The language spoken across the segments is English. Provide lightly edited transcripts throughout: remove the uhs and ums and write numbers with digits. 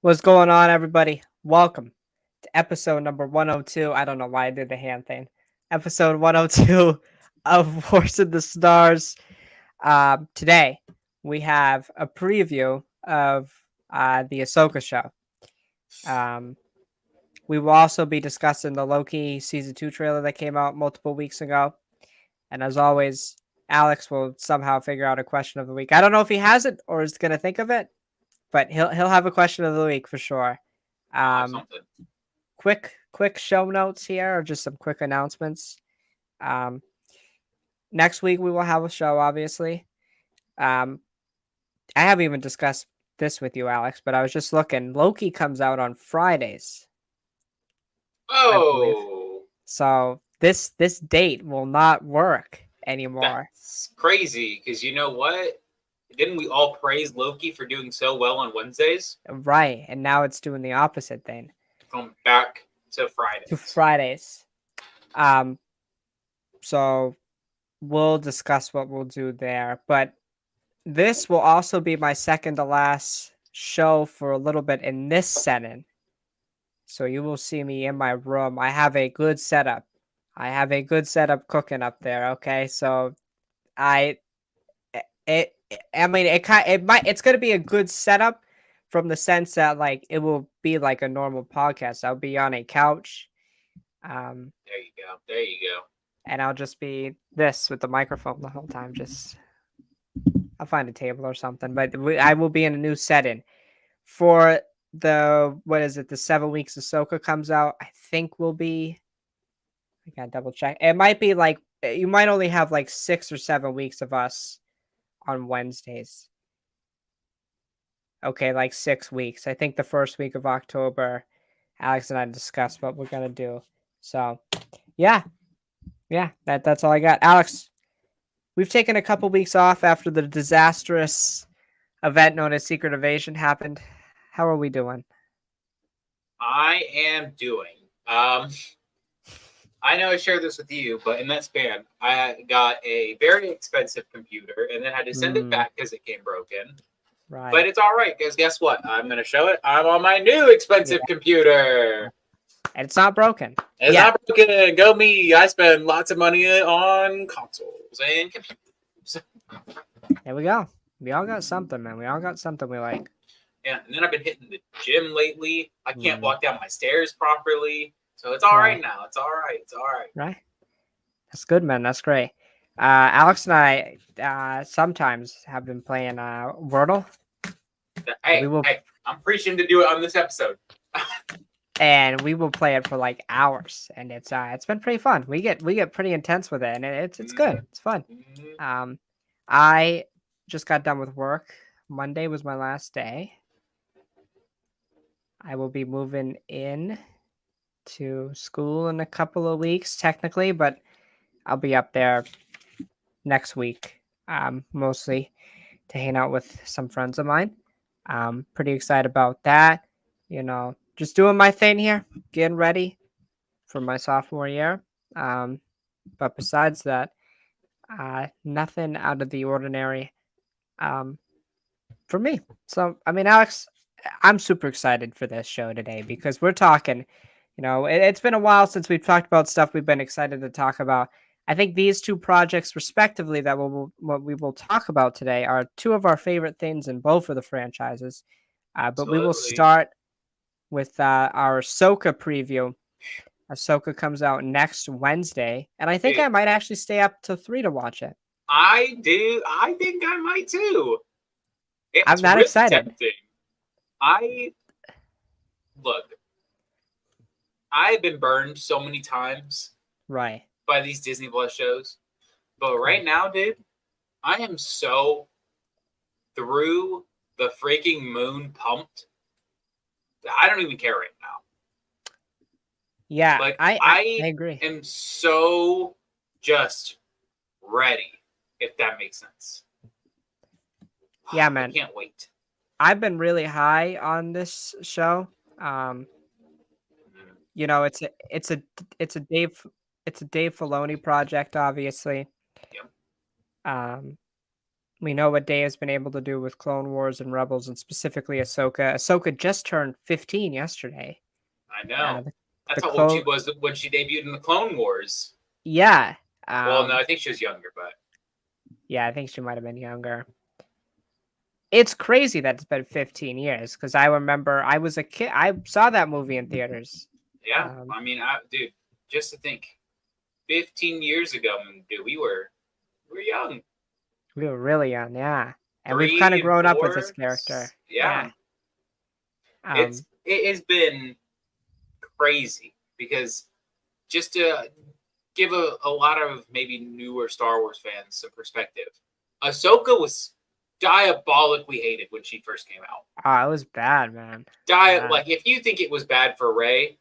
What's going on, everybody? Welcome to episode number 102. I don't know why I did the hand thing. Episode 102 of Wars of the Stars. Today, we have a preview of the Ahsoka show. We will also be discussing the Loki Season 2 trailer that came out multiple weeks ago. And as always, Alex will somehow figure out a question of the week. I don't know if he has it or is going to think of it, but he'll have a question of the week for sure. Quick show notes here, or just some quick announcements. Next week we will have a show, obviously. I haven't even discussed this with you, Alex, but I was just looking. Loki comes out on Fridays. Oh, so this date will not work anymore. That's crazy, because you know what? Didn't we all praise Loki for doing so well on Wednesdays? Right, and now it's doing the opposite thing. Going back to Fridays. So we'll discuss what we'll do there, but this will also be my second to last show for a little bit in this setting. So you will see me in my room. I have a good setup. Cooking up there. Okay, so it's gonna be a good setup from the sense that like it will be like a normal podcast. I'll be on a couch. There you go. And I'll just be this with the microphone the whole time. I'll find a table or something, but I will be in a new setting for the 7 weeks Ahsoka comes out. I think will be. I gotta double check. It might be like you might only have like 6 or 7 weeks of us on Wednesdays. Okay, like 6 weeks. I think the first week of October, Alex and I discussed what we're gonna do. So, yeah, that's all I got. Alex, we've taken a couple weeks off after the disastrous event known as Secret Invasion happened. How are we doing? I am doing. I know I shared this with you, but in that span, I got a very expensive computer and then had to send it back because it came broken. Right. But it's all right, because guess what? I'm going to show it. I'm on my new expensive computer. And it's not broken. It's not broken. Go me. I spend lots of money on consoles and computers. There we go. We all got something, man. We all got something we like. Yeah, and then I've been hitting the gym lately. I can't walk down my stairs properly. So it's all right now. It's all right. Right. That's good, man. That's great. Alex and I sometimes have been playing Wordle. Hey, I'm preaching to do it on this episode. And we will play it for like hours, and it's been pretty fun. We get pretty intense with it, and it's good. It's fun. I just got done with work. Monday was my last day. I will be moving in to school in a couple of weeks, technically, but I'll be up there next week, mostly to hang out with some friends of mine. Pretty excited about that. You know, just doing my thing here, getting ready for my sophomore year. But besides that, nothing out of the ordinary for me. So, I mean, Alex, I'm super excited for this show today because we're talking, it's been a while since we've talked about stuff we've been excited to talk about. I think these two projects, respectively, that what we will talk about today are two of our favorite things in both of the franchises. But we will start with our Ahsoka preview. Ahsoka comes out next Wednesday, and I think I might actually stay up till 3 to watch it. I do. I think I might too. I'm not excited. Tempting. I've been burned so many times, right, by these Disney Plus shows, but right now, dude, I am so through the freaking moon pumped that I don't even care right now. Yeah, like I agree. Am so just ready, if that makes sense. Yeah, man. I can't wait. I've been really high on this show. It's a Dave Filoni project, obviously. Yep. We know what Dave's been able to do with Clone Wars and Rebels, and specifically Ahsoka. Ahsoka just turned 15 yesterday. I Uh, know. the, That's the how old she clone, was when she debuted in the Clone Wars. yeah, Well, no, I think she was younger, but yeah, I think she might have been younger. It's crazy that it's been 15 years because I remember I was a kid. I saw that movie in theaters. yeah. Um, I mean, dude, just to think, 15 years ago, dude, we were young. we were really young, yeah, and we've kind of 3 and grown up with this 4. character. Yeah, Yeah. Um, it has been crazy because just to give a lot of maybe newer Star Wars fans some perspective, Ahsoka was diabolically hated when she first came out. it was bad, man. Bad. Like if you think it was bad for Rey,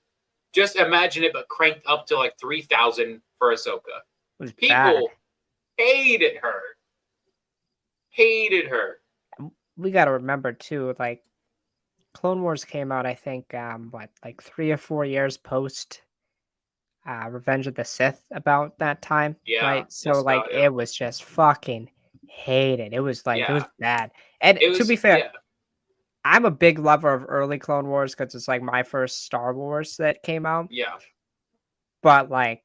just imagine it but cranked up to like 3,000 for Ahsoka. It was bad. People hated her. Hated her. We got to remember too, like Clone Wars came out, I think, like 3 or 4 years post Revenge of the Sith about that time, Yeah, right? So just like about, yeah. it was just fucking hated. It was like it was Yeah. bad. And It to was, be fair, yeah. I'm a big lover of early Clone Wars because it's like my first Star Wars that came out. Yeah. But like,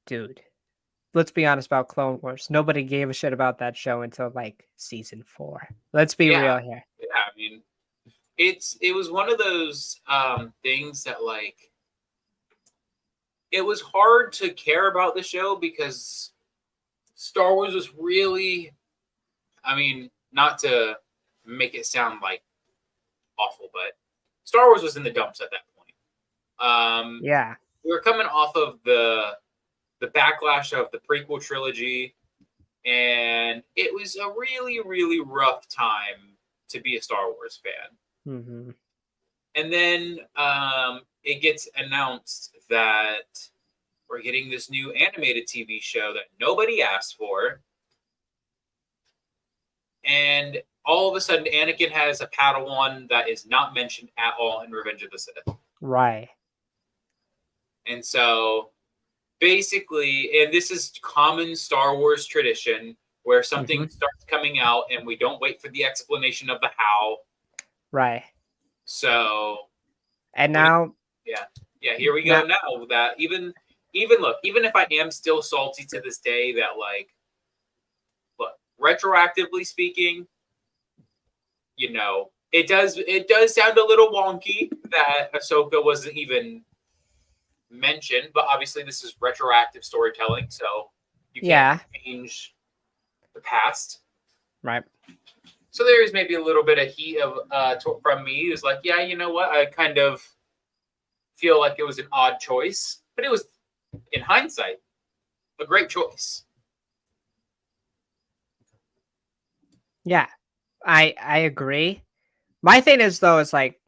dude, let's be honest about Clone Wars. Nobody gave a shit about that show until like season 4. Let's be Yeah. real here. Yeah. I mean, it was one of those things that like it was hard to care about the show because Star Wars was really, I mean, not to make it sound like awful, but Star Wars was in the dumps at that point. Yeah. We were coming off of the backlash of the prequel trilogy, and it was a really, really rough time to be a Star Wars fan. Mm-hmm. And then it gets announced that we're getting this new animated TV show that nobody asked for. And all of a sudden, Anakin has a Padawan that is not mentioned at all in Revenge of the Sith. Right. And so basically, and this is common Star Wars tradition where something starts coming out and we don't wait for the explanation of the how. Right. So, and now, yeah, here we go now. That even look, even if I am still salty to this day, that like, look, retroactively speaking, you know, it does sound a little wonky that Ahsoka wasn't even mentioned, but obviously this is retroactive storytelling, so you can't change the past. Right. So there is maybe a little bit of heat of from me. It was like, yeah, you know what? I kind of feel like it was an odd choice, but it was, in hindsight, a great choice. Yeah, I agree. My thing is though, is like,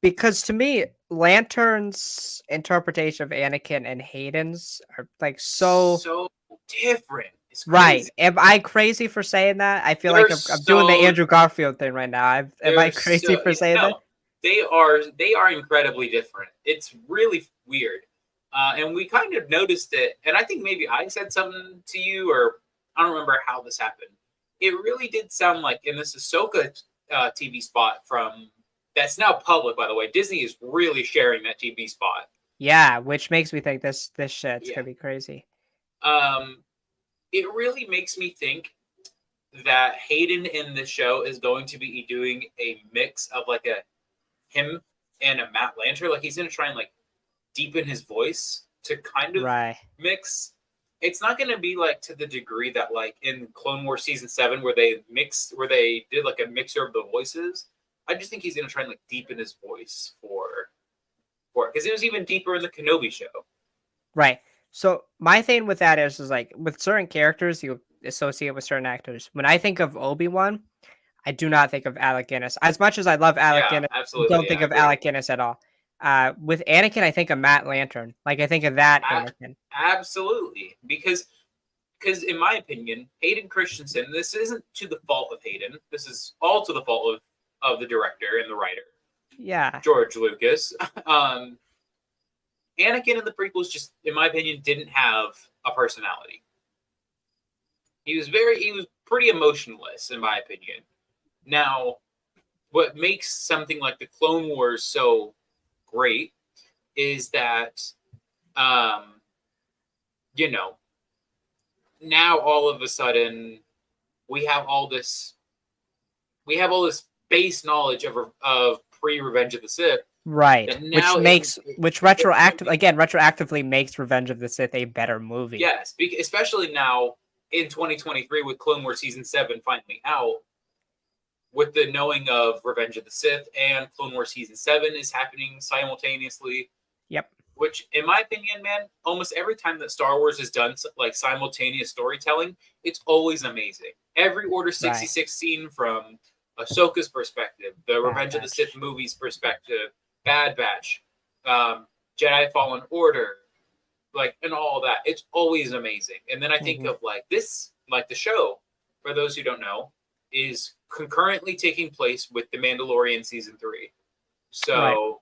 because to me, Lantern's interpretation of Anakin and Hayden's are like so different. It's right. Am I crazy for saying that? I feel like I'm doing the Andrew Garfield thing right now. Am I crazy for saying that? They are incredibly different. It's really weird. And we kind of noticed it, and I think maybe I said something to you, or I don't remember how this happened. It really did sound like in this Ahsoka TV spot from that's now public, by the way. Disney is really sharing that TV spot. Yeah, which makes me think this shit's gonna be crazy. It really makes me think that Hayden in the show is going to be doing a mix of like a him and a Matt Lanter. Like he's gonna try and like deepen his voice to kind of mix. It's not gonna be like to the degree that like in Clone Wars season 7 where they did like a mixer of the voices. I just think he's gonna try and like deepen his voice for it because it was even deeper in the Kenobi show. Right. So my thing with that is like with certain characters you associate with certain actors. When I think of Obi-Wan, I do not think of Alec Guinness. As much as I love Alec Guinness, I don't think of Alec Guinness at all. With Anakin, I think of Matt Lantern. Like I think of that Anakin. Absolutely, because in my opinion, Hayden Christensen. This isn't to the fault of Hayden. This is all to the fault of the director and the writer. Yeah, George Lucas. Anakin in the prequels in my opinion, didn't have a personality. He was pretty emotionless, in my opinion. Now, what makes something like the Clone Wars so great is that, you know, now all of a sudden we have all this base knowledge of pre-Revenge of the Sith. Right. That now retroactively makes Revenge of the Sith a better movie. Yes, especially now in 2023 with Clone Wars Season 7 finally out, with the knowing of Revenge of the Sith and Clone Wars Season 7 is happening simultaneously. Yep. Which, in my opinion, man, almost every time that Star Wars has done like simultaneous storytelling, it's always amazing. Every Order 66 scene from Ahsoka's perspective, the Revenge of the Sith movies perspective, Bad Batch, Jedi Fallen Order, like, and all that. It's always amazing. And then I think of like this, like the show, for those who don't know, is concurrently taking place with The Mandalorian Season 3. So,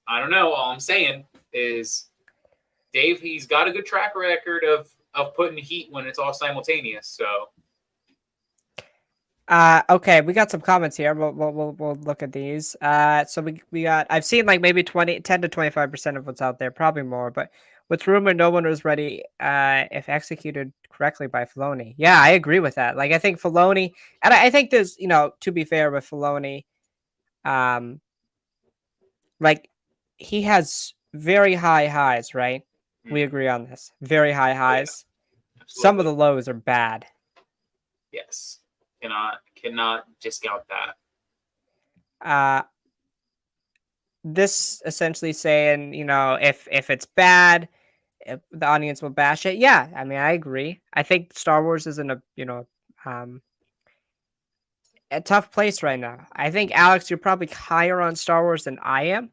I don't know. All I'm saying is Dave, he's got a good track record of putting heat when it's all simultaneous. So, okay, we got some comments here. We'll look at these. So we got, I've seen like maybe 10 to 25% of what's out there, probably more, but what's rumored, no one was ready if executed correctly by Filoni. Yeah, I agree with that. Like, I think Filoni, and I think there's, to be fair with Filoni, like, he has very high highs, right? We agree on this. Very high highs. Yeah, some of the lows are bad. Yes. Cannot discount that. This essentially saying, if it's bad, if the audience will bash it. Yeah, I mean, I agree. I think Star Wars is in a tough place right now. I think, Alex, you're probably higher on Star Wars than I am.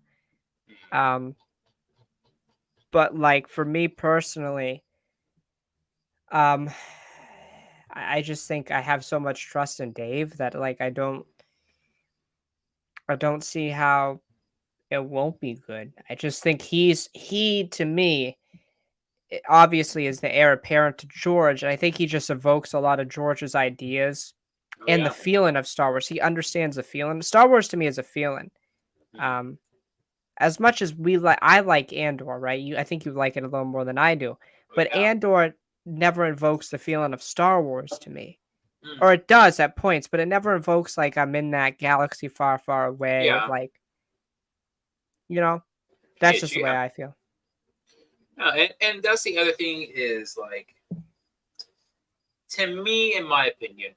But like, for me personally, I just think I have so much trust in Dave that, like, I don't see how it won't be good. I just think he to me, obviously is the heir apparent to George, and I think he just evokes a lot of George's ideas and the feeling of Star Wars. He understands the feeling. Star Wars to me is a feeling. As much as I like Andor, right? I think you like it a little more than I do, but Andor never invokes the feeling of Star Wars to me. Or it does at points, but it never invokes like I'm in that galaxy far, far away. Yeah. Like, that's just the way I feel. No, and that's the other thing is, like, to me, in my opinion,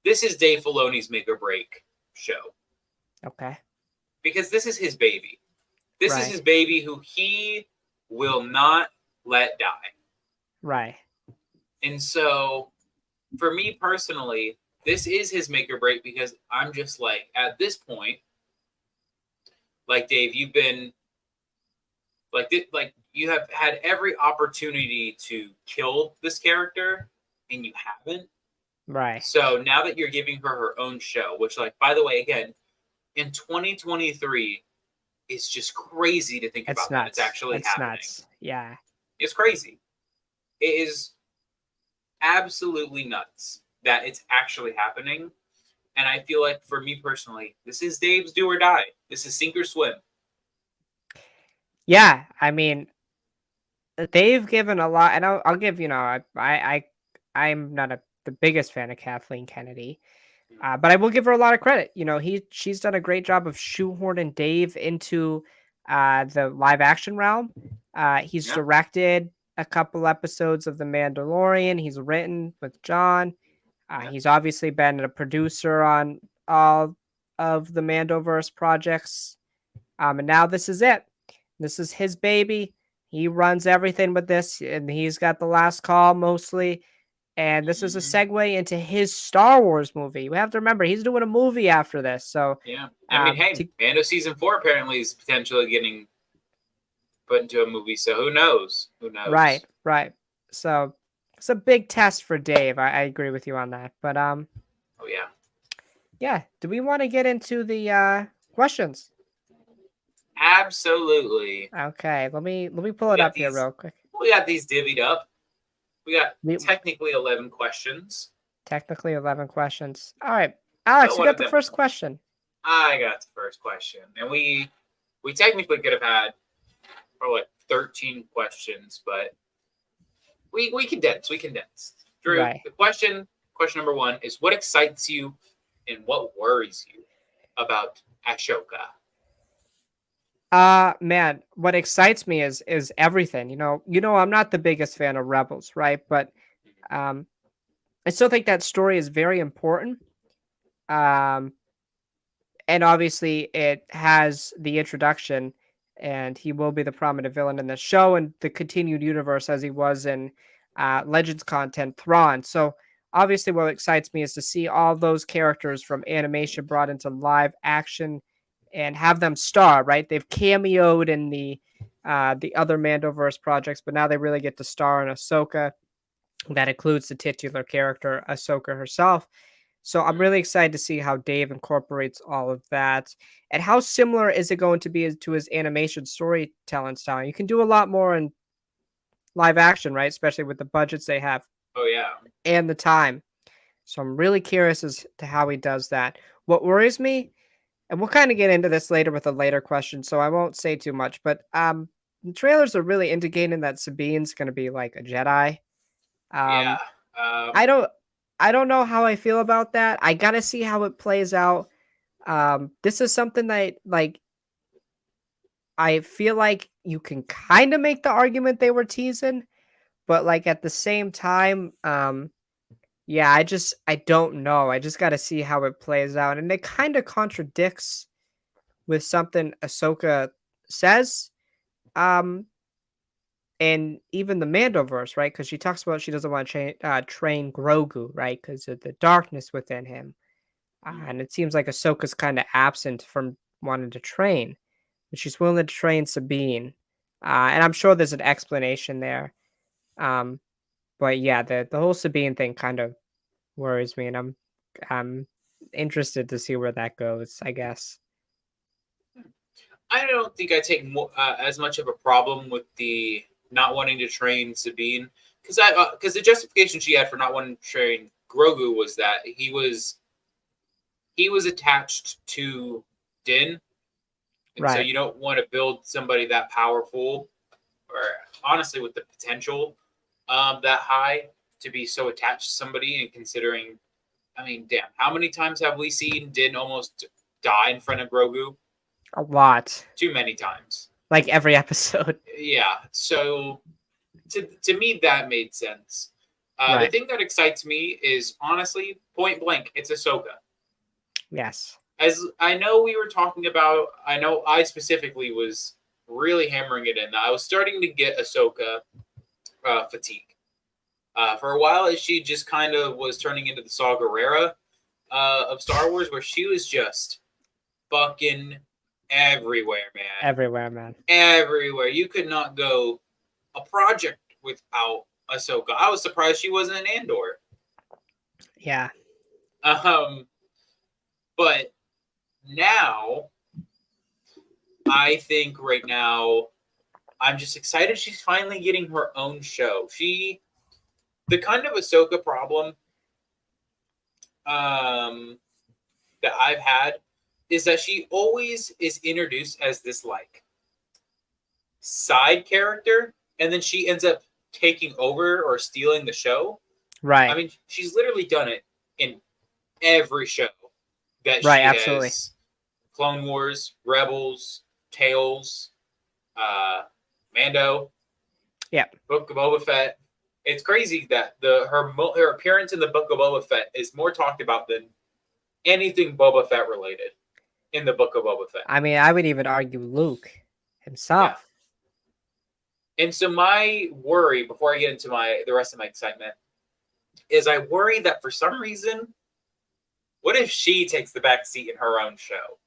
this is Dave Filoni's make or break show. Okay. Because this is his baby. This is his baby who he will not let die. Right. And so, for me personally, this is his make or break, because I'm just like, at this point, like, Dave, you've been like you have had every opportunity to kill this character, and you haven't. Right. So now that you're giving her own show, which, like, by the way, again, in 2023, it's just crazy to think about that it's actually happening. Nuts. Yeah. It's crazy. It is absolutely nuts that it's actually happening. And I feel like, for me personally, this is Dave's do or die. This is sink or swim. Yeah, I mean, they've given a lot, and I'll give, I'm not the biggest fan of Kathleen Kennedy, but I will give her a lot of credit. She's done a great job of shoehorning Dave into the live action realm. He's directed a couple episodes of The Mandalorian. He's written with John. He's obviously been a producer on all of the Mandoverse projects. And now this is it. This is his baby. He runs everything with this, and he's got the last call mostly. And this is a segue into his Star Wars movie. We have to remember, he's doing a movie after this. So yeah, I mean, hey, Mando season 4 apparently is potentially getting put into a movie. So who knows? Right. So it's a big test for Dave. I agree with you on that. But oh yeah. Yeah. Do we want to get into the questions? Absolutely. Okay. Let me pull it up here real quick. We got these divvied up. We got We technically 11 questions, technically 11 questions. All right, Alex, but you one got of the them first question. I got the first question, and we technically could have had for like 13 questions, but we condensed. We condensed. Drew, Right. the question number one is: what excites you, and what worries you about Ashoka? Man, what excites me is everything. I'm not the biggest fan of Rebels, right? But um I still think that story is very important. Um and obviously it has the introduction, and he will be the prominent villain in the show and the continued universe as he was in Legends content Thrawn. So obviously what excites me is to see all those characters from animation brought into live action and have them star, right? They've cameoed in the other Mandoverse projects, but now they really get to star in Ahsoka. That includes the titular character Ahsoka herself. So I'm really excited to see how Dave incorporates all of that. And how similar is it going to be to his animation storytelling style? You can do a lot more in live action, right? Especially with the budgets they have Oh yeah, and the time. So I'm really curious as to how he does that. What worries me, and we'll kind of get into this later with a later question, so I won't say too much, but the trailers are really indicating that Sabine's going to be like a Jedi. yeah. Um I don't I don't know how I feel about that. I got to see how it plays out. This is something that like I feel like you can kind of make the argument they were teasing, but like at the same time, yeah, I don't know. I just got to see how it plays out, and it kind of contradicts with something Ahsoka says. Um, and even the Mandoverse, right? Because she talks about she doesn't want to train Grogu, right? Because of the darkness within him. And it seems like Ahsoka's kind of absent from wanting to train, but she's willing to train Sabine. And I'm sure there's an explanation there. Um, but yeah, the whole Sabine thing kind of worries me, and I'm interested to see where that goes, I guess. I don't think I take as much of a problem with the not wanting to train Sabine because the justification she had for not wanting to train Grogu was that he was attached to Din, and so Right. you don't want to build somebody that powerful, or honestly with the potential that high to be so attached to somebody. And considering, I mean, damn, how many times have we seen Din almost die in front of Grogu? A lot. Too many times. Like every episode. Yeah. So to me, that made sense. The Right. thing that excites me is honestly, point blank, it's Ahsoka. Yes. As I know, we were talking about. I know I specifically was really hammering it in. I was starting to get Ahsoka fatigue. For a while, she just kind of was turning into the Saw Gerrera of Star Wars, where she was just fucking everywhere, man. Everywhere, man. Everywhere. You could not go a project without Ahsoka. I was surprised she wasn't an Andor. Yeah. But now, I think right now, I'm just excited she's finally getting her own show. The kind of Ahsoka problem that I've had is that she always is introduced as this like side character, and then she ends up taking over or stealing the show. I Right. mean, she's literally done it in every show that Right. she Absolutely. has: Clone Wars, Rebels, Tales, Mando, Yeah. Book of Boba Fett. It's crazy that her appearance in the Book of Boba Fett is more talked about than anything Boba Fett related in the Book of Boba Fett. I mean, I would even argue Luke Yeah. himself. And so my worry, before I get into the rest of my excitement, is I worry that for some reason, what if she takes the back seat in her own show?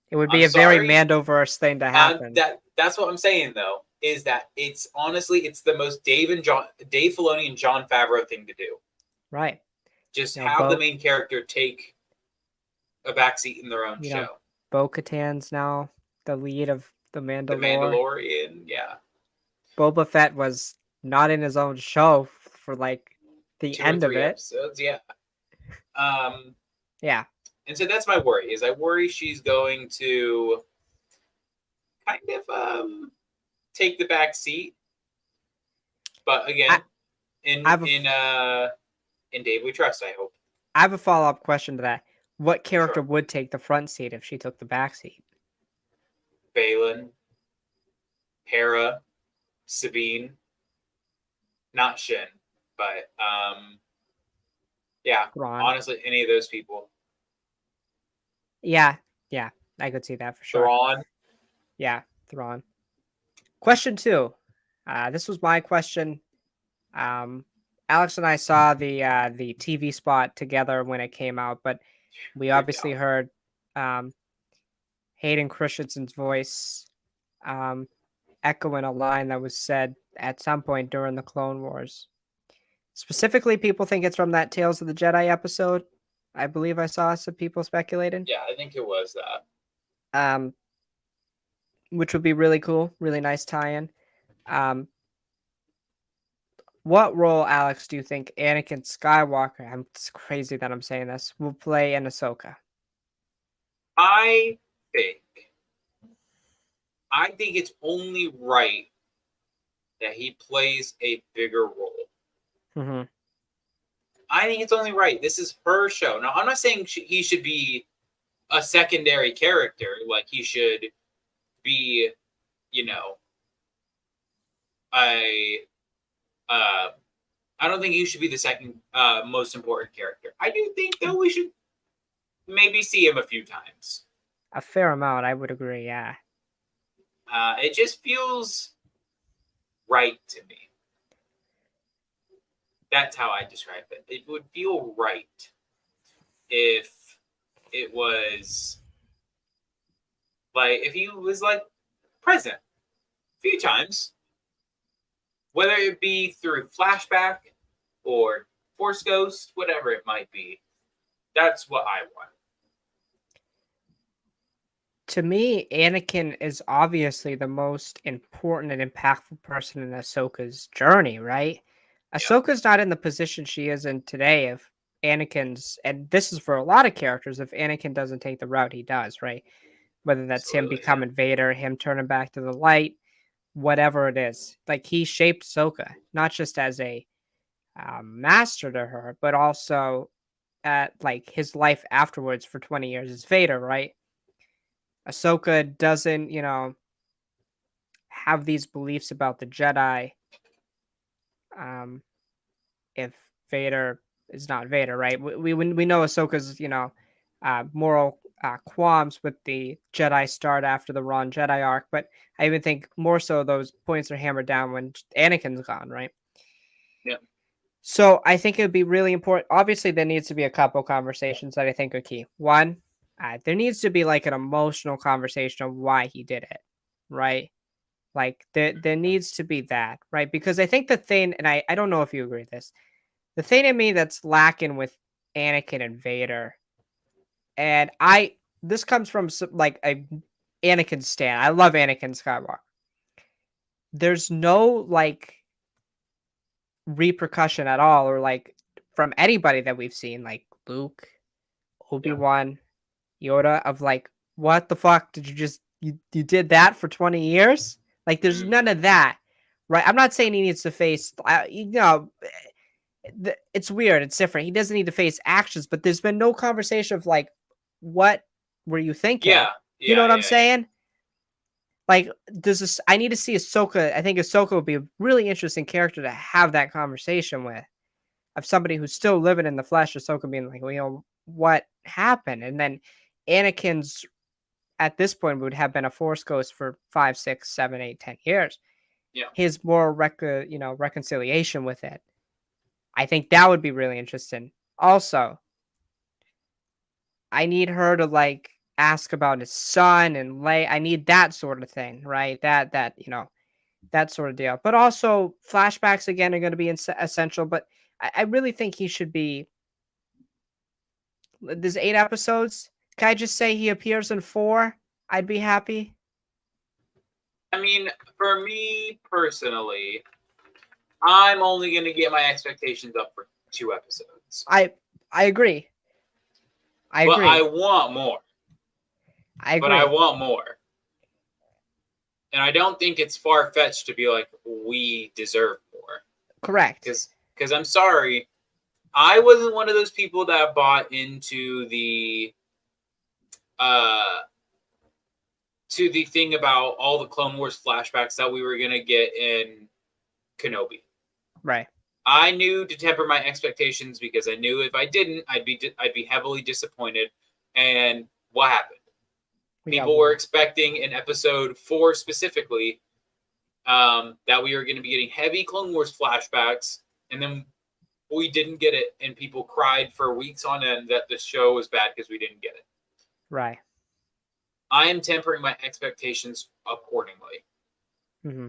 It would I'm be a very sorry. Mandoverse thing to happen. That's what I'm saying though, is that it's honestly the most Dave Filoni and Jon Favreau thing to do. Right. Just have the main character take a backseat in their own show. Bo-Katan's now the lead of the Mandalorian. The Mandalorian, yeah. Boba Fett was not in his own show for like the 2 or end of 3 it. episodes. Yeah. Yeah. And so that's my worry. Is I worry she's going to kind of take the back seat. But again, in Dave we trust. I hope. I have a follow-up question to that. What character Sure. would take the front seat if she took the back seat? Balin, Hera, Sabine, not Shin, but yeah, Thrawn. honestly, any of those people. Yeah, I could see that for sure. Thrawn. Yeah, Thrawn. Question 2. This was my question. Alex and I saw the TV spot together when it came out, but we obviously heard Hayden Christensen's voice echoing a line that was said at some point during the Clone Wars. Specifically, people think it's from that Tales of the Jedi episode. I believe I saw some people speculating. Yeah, I think it was that. Which would be really cool, really nice tie-in. What role, Alex, do you think Anakin Skywalker, it's crazy that I'm saying this, will play in Ahsoka? I think it's only right that he plays a bigger role. Mm-hmm. I think it's only right. This is her show. Now, I'm not saying he should be a secondary character. Like, he should be, I don't think he should be the second most important character. I do think, though, we should maybe see him a few times. A fair amount, I would agree, yeah. It just feels right to me. That's how I describe it. It would feel right if it was like, if he was like present a few times, whether it be through flashback or Force Ghost, whatever it might be. That's what I want. To me, Anakin is obviously the most important and impactful person in Ahsoka's journey, right? Yeah. Ahsoka's not in the position she is in today if Anakin's, and this is for a lot of characters, if Anakin doesn't take the route he does, right? Whether that's him becoming Vader, him turning back to the light, whatever it is. Like, he shaped Ahsoka, not just as a master to her, but also at like his life afterwards for 20 years as Vader, right? Ahsoka doesn't, have these beliefs about the Jedi. If Vader is not Vader, right? We know Ahsoka's, moral qualms with the Jedi start after the Ron Jedi arc, but I even think more so those points are hammered down when Anakin's gone, right? Yeah. So I think it would be really important. Obviously, there needs to be a couple conversations that I think are key. One, there needs to be like an emotional conversation of why he did it, right? Like there needs to be that, right? Because I think the thing, and I don't know if you agree with this, the thing in me that's lacking with Anakin and Vader, and this comes from like a Anakin stan. I love Anakin Skywalker. There's no like repercussion at all, or like from anybody that we've seen, like Luke, Obi-Wan, Yoda, of like, what the fuck did you just you did that for 20 years? Like, there's none of that, right? I'm not saying he needs to face, it's weird, it's different. He doesn't need to face actions, but there's been no conversation of like, what were you thinking? Yeah. You know what I'm saying? Like, I need to see Ahsoka. I think Ahsoka would be a really interesting character to have that conversation with, of somebody who's still living in the flesh. Ahsoka being like, well, what happened? And then Anakin's, at this point, would have been a Force ghost for 5, 6, 7, 8, 10 years. Yeah. His more reconciliation with it. I think that would be really interesting. Also, I need her to like ask about his son and Leia. I need that sort of thing, right? That sort of deal. But also, flashbacks again are going to be essential. But I really think he should be. There's 8 episodes. Can I just say he appears in 4? I'd be happy. I mean, for me personally, I'm only going to get my expectations up for 2 episodes. I agree. But I want more. I agree. But I want more. And I don't think it's far-fetched to be like, we deserve more. Correct. Because I'm sorry, I wasn't one of those people that bought into the thing about all the Clone Wars flashbacks that we were going to get in Kenobi. Right. I knew to temper my expectations because I knew if I didn't, I'd be heavily disappointed. And what happened? People were expecting in episode 4 specifically that we were going to be getting heavy Clone Wars flashbacks, and then we didn't get it, and people cried for weeks on end that the show was bad because we didn't get it. Right. I am tempering my expectations accordingly. Mm-hmm.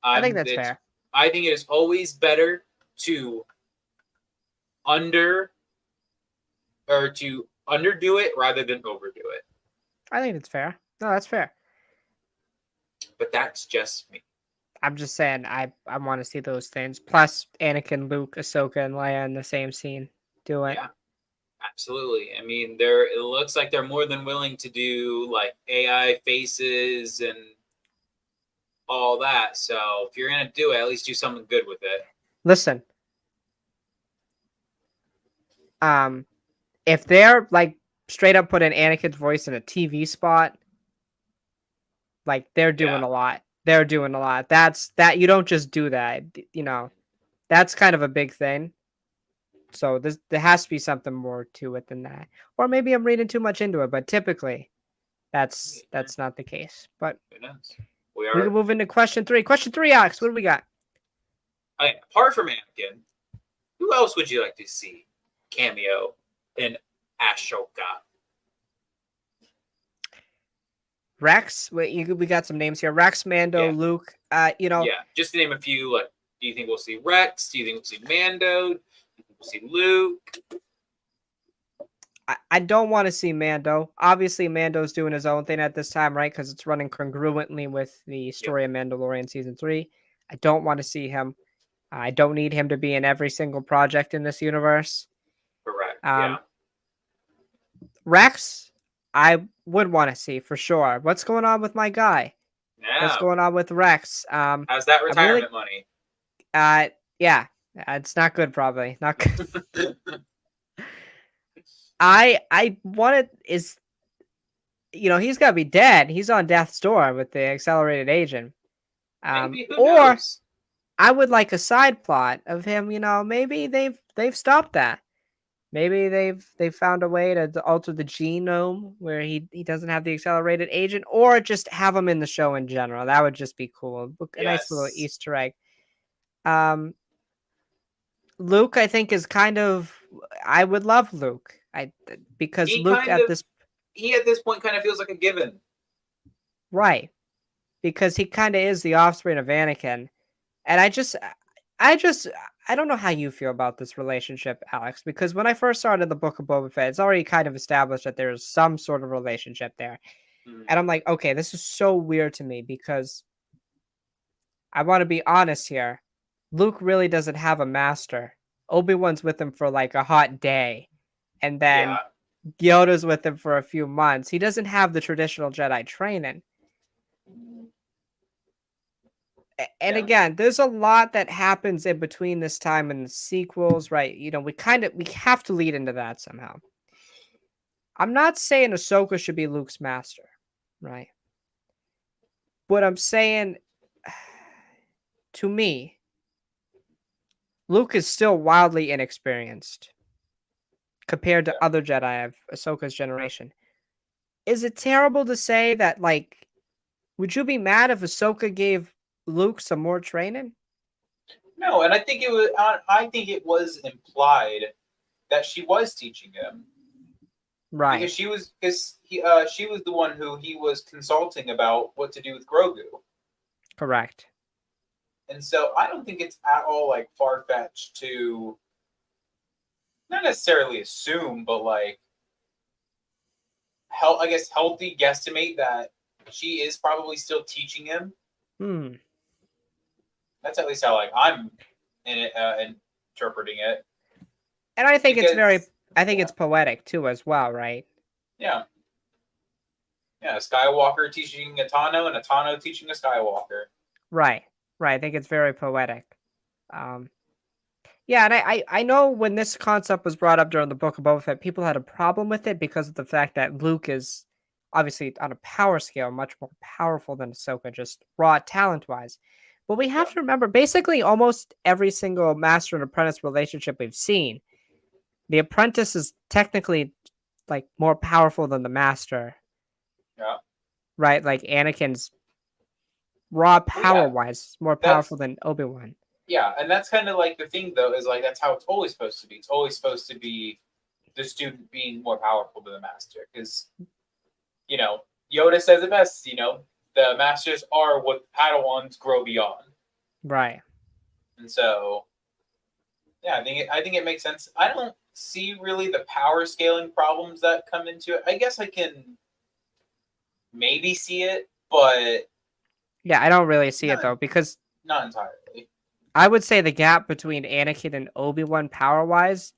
I think that's fair. I think it is always better to underdo it rather than overdo it. I think it's fair. No, that's fair. But that's just me. I'm just saying I want to see those things. Plus Anakin, Luke, Ahsoka, and Leia in the same scene. Do it. Yeah. Absolutely. I mean, it looks like they're more than willing to do like AI faces and all that. So if you're gonna do it, at least do something good with it. Listen. If they're like straight up put in Anakin's voice in a TV spot, like they're doing a lot. They're doing a lot. That you don't just do that. You know, that's kind of a big thing. So there has to be something more to it than that. Or maybe I'm reading too much into it, but typically that's not the case. But we can move into question 3. Question 3, Alex, what do we got? Apart from Anakin, who else would you like to see cameo in Ahsoka? Rex, we got some names here. Rex, Mando, Luke. Just to name a few. Like, do you think we'll see Rex? Do you think we'll see Mando? We'll see Luke. I don't want to see Mando. Obviously, Mando's doing his own thing at this time, right? Because it's running congruently with the story of Mandalorian Season 3. I don't want to see him. I don't need him to be in every single project in this universe. Correct. Rex, I would want to see for sure. What's going on with my guy? Yeah. What's going on with Rex? How's that retirement money? Yeah. It's not good, probably. Not good. I want it is, he's got to be dead. He's on death's door with the accelerated agent. Maybe, who or knows? I would like a side plot of him. Maybe they've stopped that. Maybe they've found a way to alter the genome where he doesn't have the accelerated agent, or just have him in the show in general. That would just be cool. A nice little Easter egg. Luke, I think, is kind of. I would love Luke. Because Luke at this point kind of feels like a given. Right. Because he kind of is the offspring of Anakin. And I don't know how you feel about this relationship, Alex, because when I first started the Book of Boba Fett, it's already kind of established that there's some sort of relationship there. Mm-hmm. And I'm like, okay, this is so weird to me because I want to be honest here. Luke really doesn't have a master. Obi-Wan's with him for like a hot day. And then Yoda's with him for a few months. He doesn't have the traditional Jedi training. And again, there's a lot that happens in between this time and the sequels, right? We have to lead into that somehow. I'm not saying Ahsoka should be Luke's master, right? But I'm saying, to me, Luke is still wildly inexperienced compared to other Jedi of Ahsoka's generation. Is it terrible to say that, like, would you be mad if Ahsoka gave Luke some more training? No, and I think it was implied that she was teaching him, right? Because she was the one who he was consulting about what to do with Grogu. Correct. And so I don't think it's at all like far-fetched to not necessarily assume, but like healthy guesstimate that she is probably still teaching him. That's at least how I'm interpreting it. And I think it's Because, it's poetic too as well, right? yeah. Yeah, a Skywalker teaching a Tano and a Tano teaching a Skywalker. Right. Right. I think it's very poetic. Um, yeah, and I know when this concept was brought up during the Book of Boba Fett, people had a problem with it because of the fact that Luke is obviously on a power scale much more powerful than Ahsoka, just raw talent wise. But we have Yeah. to remember, basically, almost every single master and apprentice relationship we've seen, the apprentice is technically like more powerful than the master, Yeah. right? Like Anakin's raw Well, power yeah. wise more That's powerful than Obi-Wan. yeah, and that's kind of like the thing though, is like that's how it's always supposed to be. It's always supposed to be the student being more powerful than the master. Because, Yoda says it best, the masters are what Padawans grow beyond. Right. And so, yeah, I think it makes sense. I don't see really the power scaling problems that come into it. I guess I can maybe see it, but Yeah, I don't really see it not though, because not entirely. I would say the gap between Anakin and Obi-Wan power-wise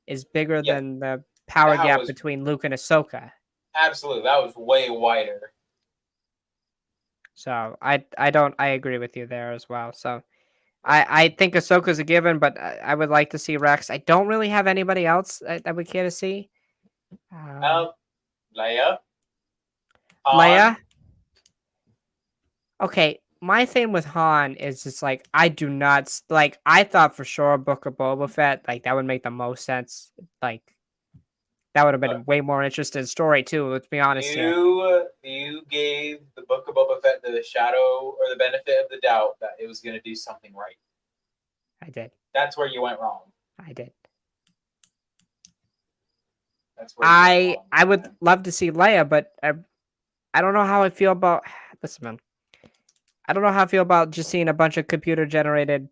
is bigger Yeah, than the power that gap was between Luke and Ahsoka. absolutely that was way wider. So I agree with you there as well. So I think Ahsoka's a given, but I would like to see Rex. I don't really have anybody else that would care to see. Um, Leia, Han, Leia. Okay, my thing with Han is just like I do not like. I thought for sure Book of Boba Fett, like that would make the most sense. Like that would have been a look, way more interesting story too. Let's be honest here. you gave the Book of Boba Fett the shadow or the benefit of the doubt that it was going to do something right. I did. That's where you went wrong. I did. That's where you went wrong. I would love to see Leia, but I don't know how I feel about. Listen, man. I don't know how I feel about just seeing a bunch of computer generated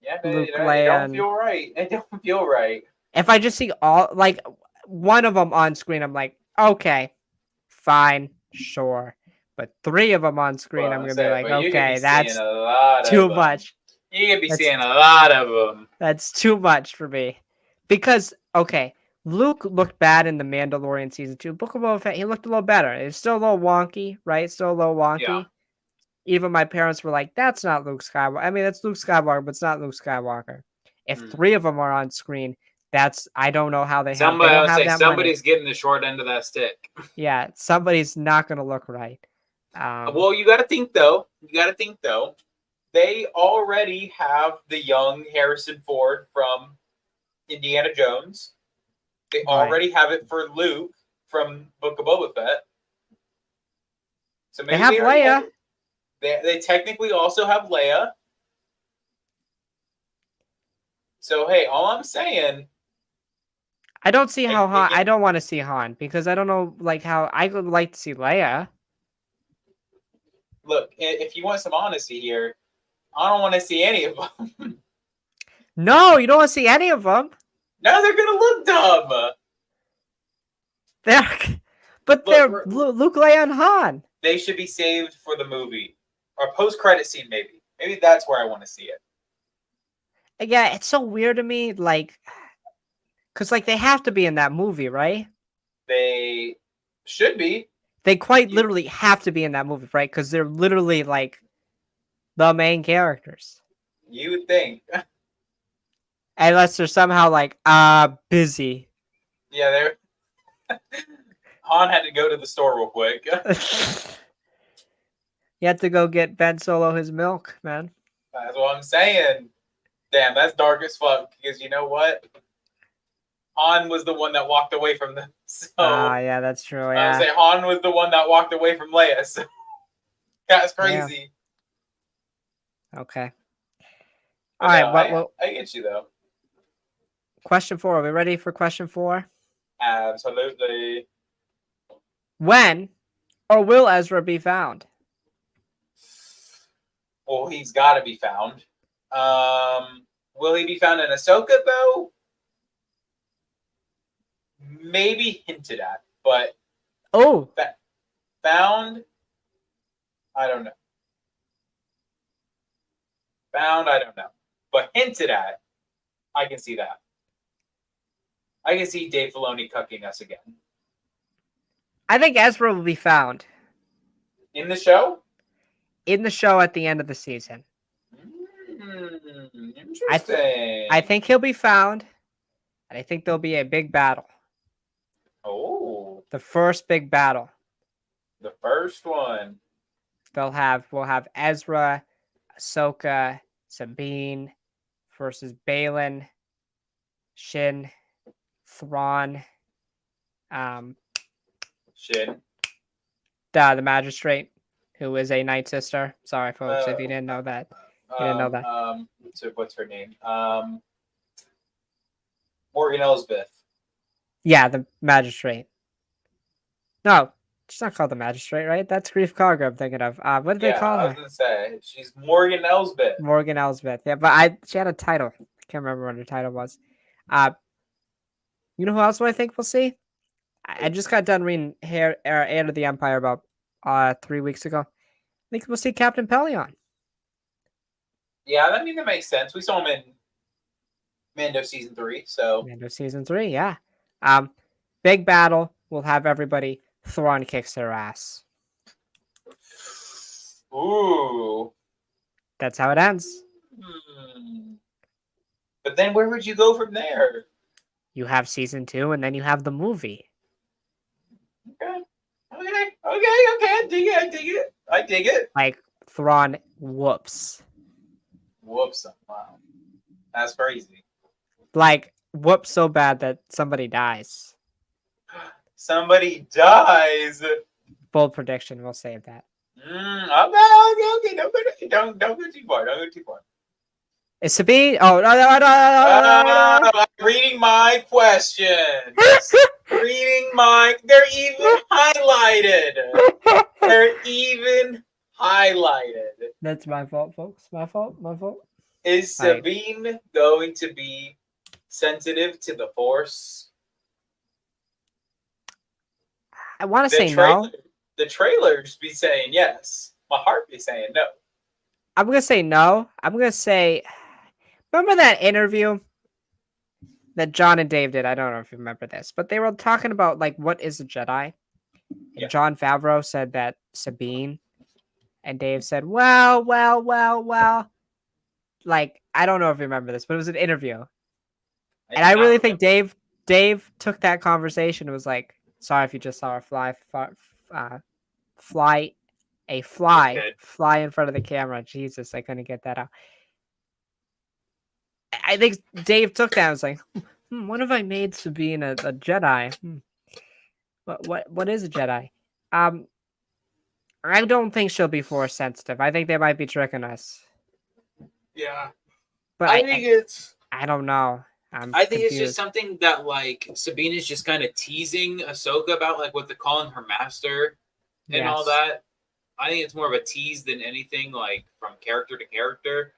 Yeah, Luke, it Leia, don't and feel right. It don't feel right. if I just see all like one of them on screen, I'm like, okay, fine, sure. But three of them on screen, I'm Well, gonna be like, but you could be okay, seeing that's a lot too of them. much. You could be That's seeing a lot of them. that's too much for me. Because okay, Luke looked bad in the Mandalorian season 2. Book of Boba Fett, he looked a little better. It's still a little wonky, right? Still a little Yeah. wonky. Even my parents were like, "That's not Luke Skywalker." I mean, that's Luke Skywalker, but it's not Luke Skywalker. If three of them are on screen, I don't know how they don't have that money. Somebody's getting the short end of that stick. Yeah, somebody's not gonna look right. Well, you got to think though. They already have the young Harrison Ford from Indiana Jones. They already have it for Luke from Book of Boba Fett. So maybe they have Leia. They technically also have Leia. So hey, all I'm saying, I don't see how Han. again, I don't want to see Han because I don't know like how I would like to see Leia. look, if you want some honesty here, I don't want to see any of them. No, you don't want to see any of them. No, they're gonna look dumb. They're Luke, Leia, and Han. They should be saved for the movie or post-credit scene. Maybe that's where I want to see it. Yeah, it's so weird to me, like, cause like they have to be in that movie, right? They should be. They quite literally have to be in that movie, right? Because they're literally like the main characters. You would think. Unless they're somehow like busy. Yeah, they're. Han had to go to the store real quick. You have to go get Ben Solo his milk, man. That's what I'm saying. Damn, that's dark as fuck. Because you know what? Han was the one that walked away from them. So yeah, that's true. Yeah. I say Han was the one that walked away from Leia. So that's crazy. Yeah. Okay. But all right. well, I get you though. Question 4. Are we ready for question 4? Absolutely. When or will Ezra be found? Well, he's got to be found. Will he be found in Ahsoka though? Maybe hinted at, but found. I don't know. Found, I don't know. but hinted at, I can see that. I can see Dave Filoni cucking us again. I think Ezra will be found In the show? in the show at the end of the season. Interesting. I think he'll be found, and I think there'll be a big battle. Oh. The first big battle. The first one. We'll have Ezra, Ahsoka, Sabine versus Balin, Shin, Thrawn, Shin. the magistrate, who is a Night Sister. Sorry, folks, if you didn't know that. You didn't know that. So what's her name? Morgan Elsbeth. Yeah, the magistrate. No, she's not called the magistrate, right? That's Grief Karga I'm thinking of. What did they call I her? was gonna say she's Morgan Elsbeth. Morgan Elsbeth. Yeah, but she had a title. I can't remember what her title was. You know who else I think we'll see? I just got done reading Heir of the Empire about 3 weeks ago. I think we'll see Captain Pelion. Yeah, I mean that makes sense. We saw him in Mando season 3, so Mando season 3, yeah. Big battle. We'll have everybody. Thrawn kicks their ass. Ooh. That's how it ends. But then where would you go from there? You have season 2, and then you have the movie. Okay. I dig it. Like, Thrawn whoops. Whoops. Wow. That's crazy. Like, whoops so bad that somebody dies. Somebody dies. Bold prediction. We'll save that. Okay. Don't go too far. Don't go too far. Is Sabine? Oh, no. I'm reading my questions. They're even highlighted. That's my fault, folks. My fault. Is Sabine going to be sensitive to the Force? I want to say no. The trailers be saying yes. My heart be saying no. I'm going to say no. I'm going to say, remember that interview that John and Dave did? I don't know if you remember this, but they were talking about, like, what is a Jedi? And Jon Favreau said that Sabine, and Dave said, well. Like, I don't know if you remember this, but it was an interview. And I really think Dave took that conversation and was like, sorry if you just saw her fly in front of the camera. Jesus, I couldn't get that out. I think Dave took that and was like, what if I made Sabine a Jedi? What is a Jedi? I don't think she'll be Force sensitive. I think they might be tricking us. Yeah. But I don't know. I think it's just something that, like, Sabine is just kind of teasing Ahsoka about, like, what they're calling her master and all that. I think it's more of a tease than anything, like, from character to character.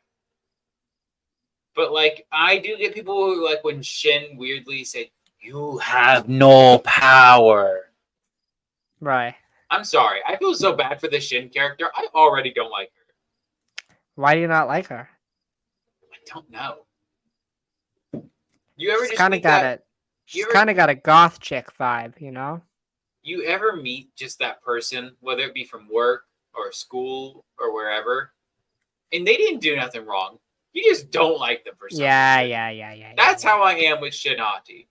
But, like, I do get people who, like, when Shin weirdly say, you have no power. Right. I'm sorry. I feel so bad for the Shin character. I already don't like her. Why do you not like her? I don't know. You ever She's kind of got a goth chick vibe, you know? You ever meet just that person, whether it be from work or school or wherever, and they didn't do nothing wrong? You just don't like them for some reason. Yeah. That's how I am with Shinati.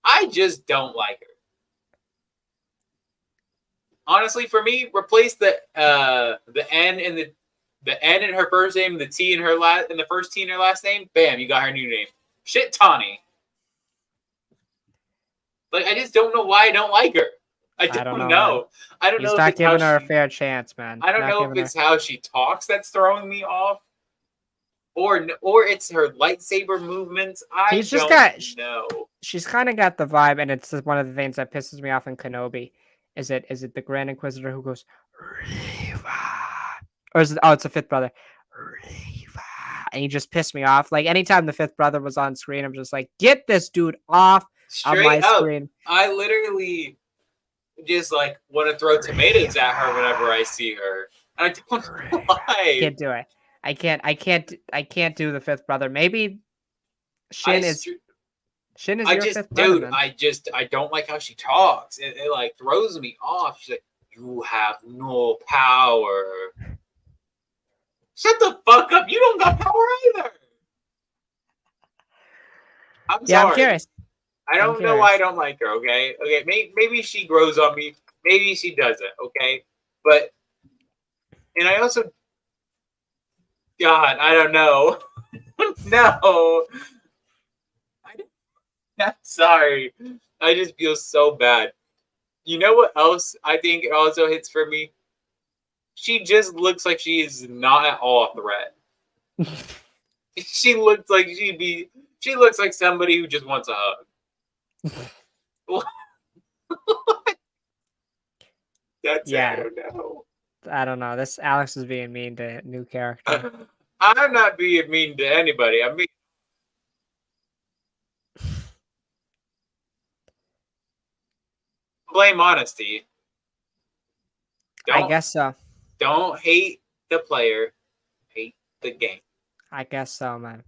I just don't like her. Honestly, for me, replace the N in the N in her first name, the T in her the first T in her last name. Bam, you got her new name. Shit, Tawny. Like, I just don't know why I don't like her. I don't know. I don't know. He's not giving her a fair chance, man. I don't know if it's how she talks that's throwing me off, or it's her lightsaber movements. I don't know. She's kind of got the vibe, and it's one of the things that pisses me off in Kenobi. Is it the Grand Inquisitor who goes Reva? Or is it? Oh, it's the fifth brother. Reva. And he just pissed me off. Like, anytime the fifth brother was on screen, I'm just like, get this dude off of my screen. I literally just, like, want to throw tomatoes at her whenever I see her. And I don't know why. Can't do it. I can't do the fifth brother. Maybe I Shin is str- Shin is I your just, fifth brother dude, then. I don't like how she talks. It like throws me off. She's like, "You have no power." Shut the fuck up! You don't got power either. I'm Yeah, I'm sorry. curious. I I'm don't know why I curious. don't like her. Okay, maybe she grows on me. Maybe she doesn't. Okay, but and I also, God, I don't know. No, I'm sorry. I just feel so bad. You know what else I think also hits for me? She just looks like she is not at all a threat. She looks like she'd be. She looks like somebody who just wants a hug. That's it. I Yeah, don't know. I don't know. This Alex is being mean to new character. I'm not being mean to anybody. I mean, blame honesty. I Don't guess so. don't hate the player. Hate the game. I guess so, man.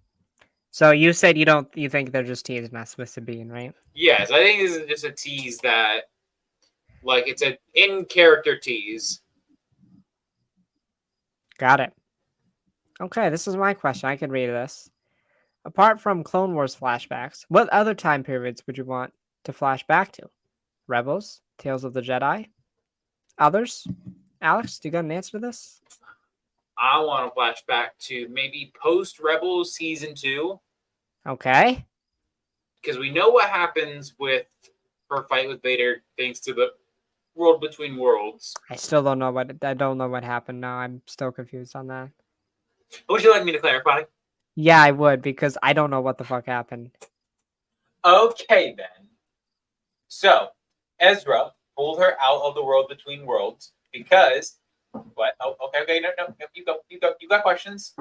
So you said you think they're just teasing us with Sabine, right? Yes, I think this is just a tease that, like, it's an in character tease. Got it. Okay, this is my question. I can read this. Apart from Clone Wars flashbacks, what other time periods would you want to flash back to? Rebels, Tales of the Jedi, others? Alex, do you got an answer to this? I want to flash back to maybe post Rebels season 2, Okay. because we know what happens with her fight with Vader thanks to the world between worlds. I still don't know what happened now. I'm still confused on that. Would you like me to clarify? Yeah, I would because I don't know what the fuck happened. Okay, then. So, Ezra pulled her out of the world between worlds because what? Oh, okay, no, you got questions.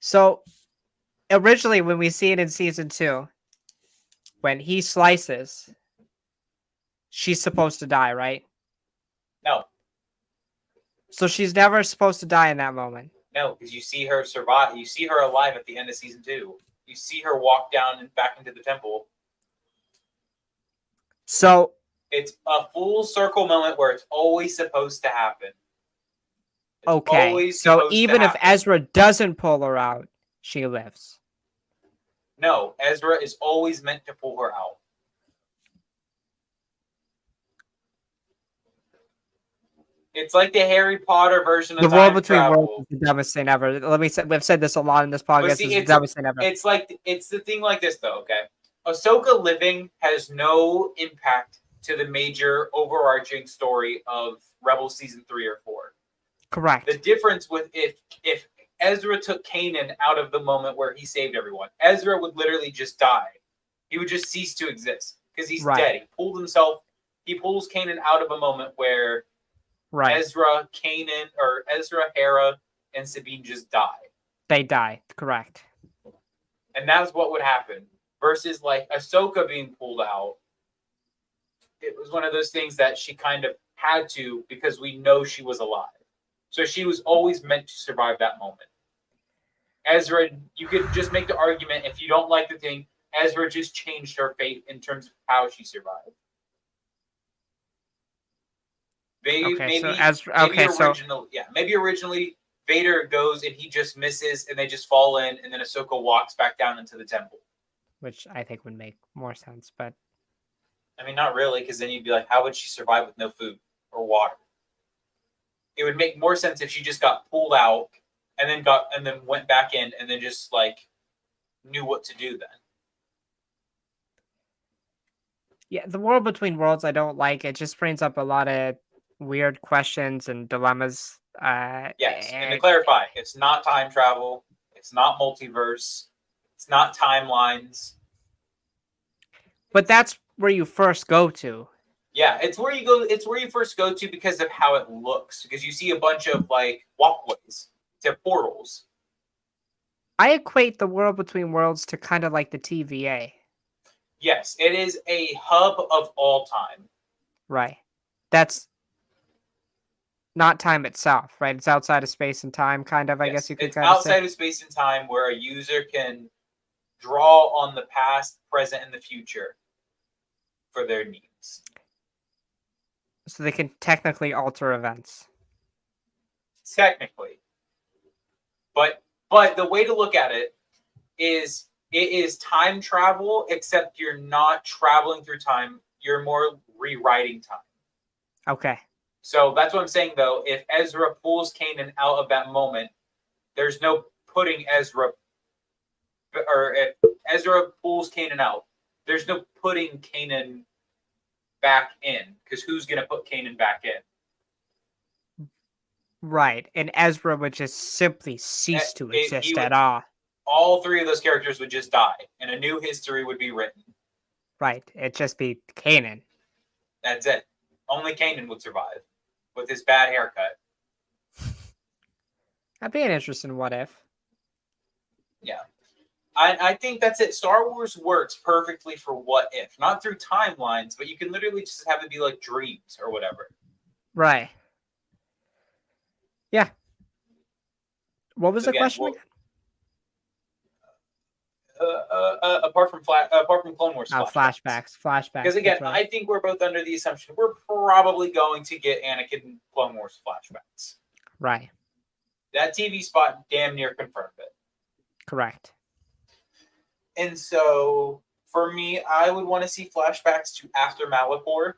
So originally when we see it in season 2, when he slices, she's supposed to die, right? No, So she's never supposed to die in that moment. no, because you see her survive. You see her alive at the end of season 2. You see her walk down and back into the temple. So It's a full circle moment where it's always supposed to happen. It's okay. always So supposed even to if happen. Ezra doesn't pull her out, she lives. No, Ezra is always meant to pull her out. It's like the Harry Potter version The of world time between worlds travel. is the dumbest thing ever. Let me say, we've said this a lot in this But podcast. see, It's the dumbest thing ever. it's like it's the thing like this though. Okay, Ahsoka living has no impact to the major overarching story of Rebel season 3 or 4. Correct. The difference with if Ezra took Kanan out of the moment where he saved everyone, Ezra would literally just die. He would just cease to exist because he's dead. He pulled himself. He pulls Kanan out of a moment where Ezra, Kanan, or Ezra, Hera, and Sabine just die. They die. Correct. And that's what would happen. Versus like Ahsoka being pulled out. It was one of those things that she kind of had to because we know she was alive. So she was always meant to survive that moment. Ezra, you could just make the argument if you don't like the thing, Ezra just changed her fate in terms of how she survived. Maybe originally Vader goes and he just misses and they just fall in and then Ahsoka walks back down into the temple. Which I think would make more sense, but I mean not really, because then you'd be like, how would she survive with no food or water? It would make more sense if she just got pulled out and then went back in and then just like knew what to do then. Yeah, the world between worlds I don't like. It just brings up a lot of weird questions and dilemmas. Yes, and to clarify, it's not time travel, it's not multiverse, it's not timelines. But that's where you first go to. Yeah, it's where you go. It's where you first go to because of how it looks. Because you see a bunch of like walkways to portals. I equate the world between worlds to kind of like the TVA. Yes, it is a hub of all time. Right. That's not time itself, right? It's outside of space and time, kind of. I guess you could it's kind of say. outside of space and time where a user can draw on the past, present, and the future for their needs. So they can technically alter events. Technically. But the way to look at it is time travel, except you're not traveling through time. You're more rewriting time. Okay. So that's what I'm saying, though. If Ezra pulls Kanan out of that moment, there's no putting Ezra, or if Ezra pulls Kanan out, there's no putting Kanan back in, because who's going to put Kanan back in? Right. And Ezra would just simply cease to exist at all. All three of those characters would just die, and a new history would be written. Right. It'd just be Kanan. That's it. Only Kanan would survive with his bad haircut. That'd be an interesting what if. Yeah. I think that's it. Star Wars works perfectly for what if. Not through timelines, but you can literally just have it be like dreams or whatever. Right. Yeah. What was the question again? Apart from Clone Wars flashbacks. Because again, right. I think we're both under the assumption we're probably going to get Anakin Clone Wars flashbacks. Right. That TV spot damn near confirmed it. Correct. And so, for me, I would want to see flashbacks to after Malachor.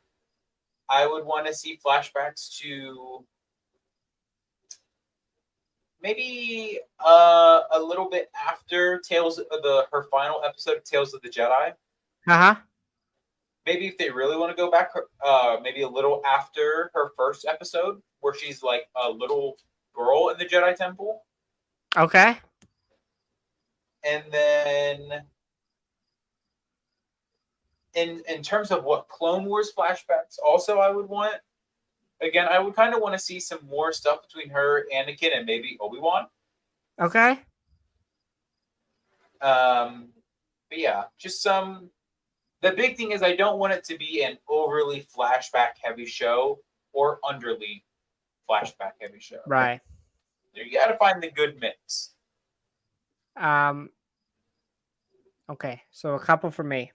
I would want to see flashbacks to maybe a little bit after her final episode of Tales of the Jedi. Uh-huh. Maybe if they really want to go back, maybe a little after her first episode, where she's like a little girl in the Jedi Temple. Okay. And then in terms of what Clone Wars flashbacks also I would want, again, I would kind of want to see some more stuff between her, Anakin, and maybe Obi-Wan. Okay. But yeah, just some. The big thing is I don't want it to be an overly flashback-heavy show or underly flashback-heavy show. Right. You got to find the good mix. Okay, so a couple for me.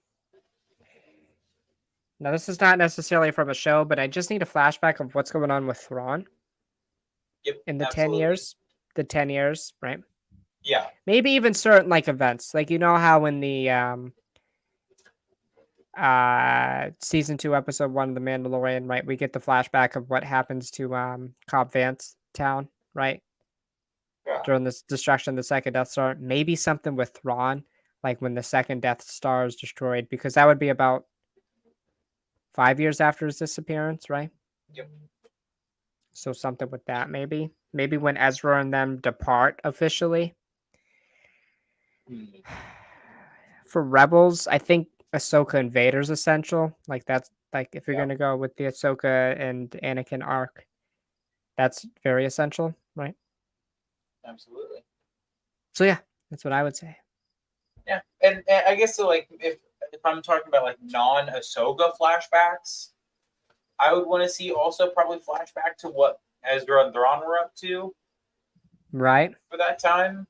Now, this is not necessarily from a show, but I just need a flashback of what's going on with Thrawn. Yep. In the absolutely. 10 years. The 10 years, right? Yeah. Maybe even certain like events. Like, you know how in the season 2, episode 1 of The Mandalorian, right? We get the flashback of what happens to Cobb Vanth town, right? Yeah. During this destruction of the second Death Star. Maybe something with Thrawn, like when the second Death Star is destroyed, because that would be about 5 years after his disappearance, right? Yep. So something with that, maybe. Maybe when Ezra and them depart officially. For Rebels, I think Ahsoka and Vader's essential. Like that's like if you're gonna go with the Ahsoka and Anakin arc, that's very essential, right? Absolutely. So yeah, that's what I would say. Yeah, and I guess so. Like if I'm talking about like non-Ahsoka flashbacks, I would want to see also probably flashback to what Ezra and Thrawn were up to, right, for that time,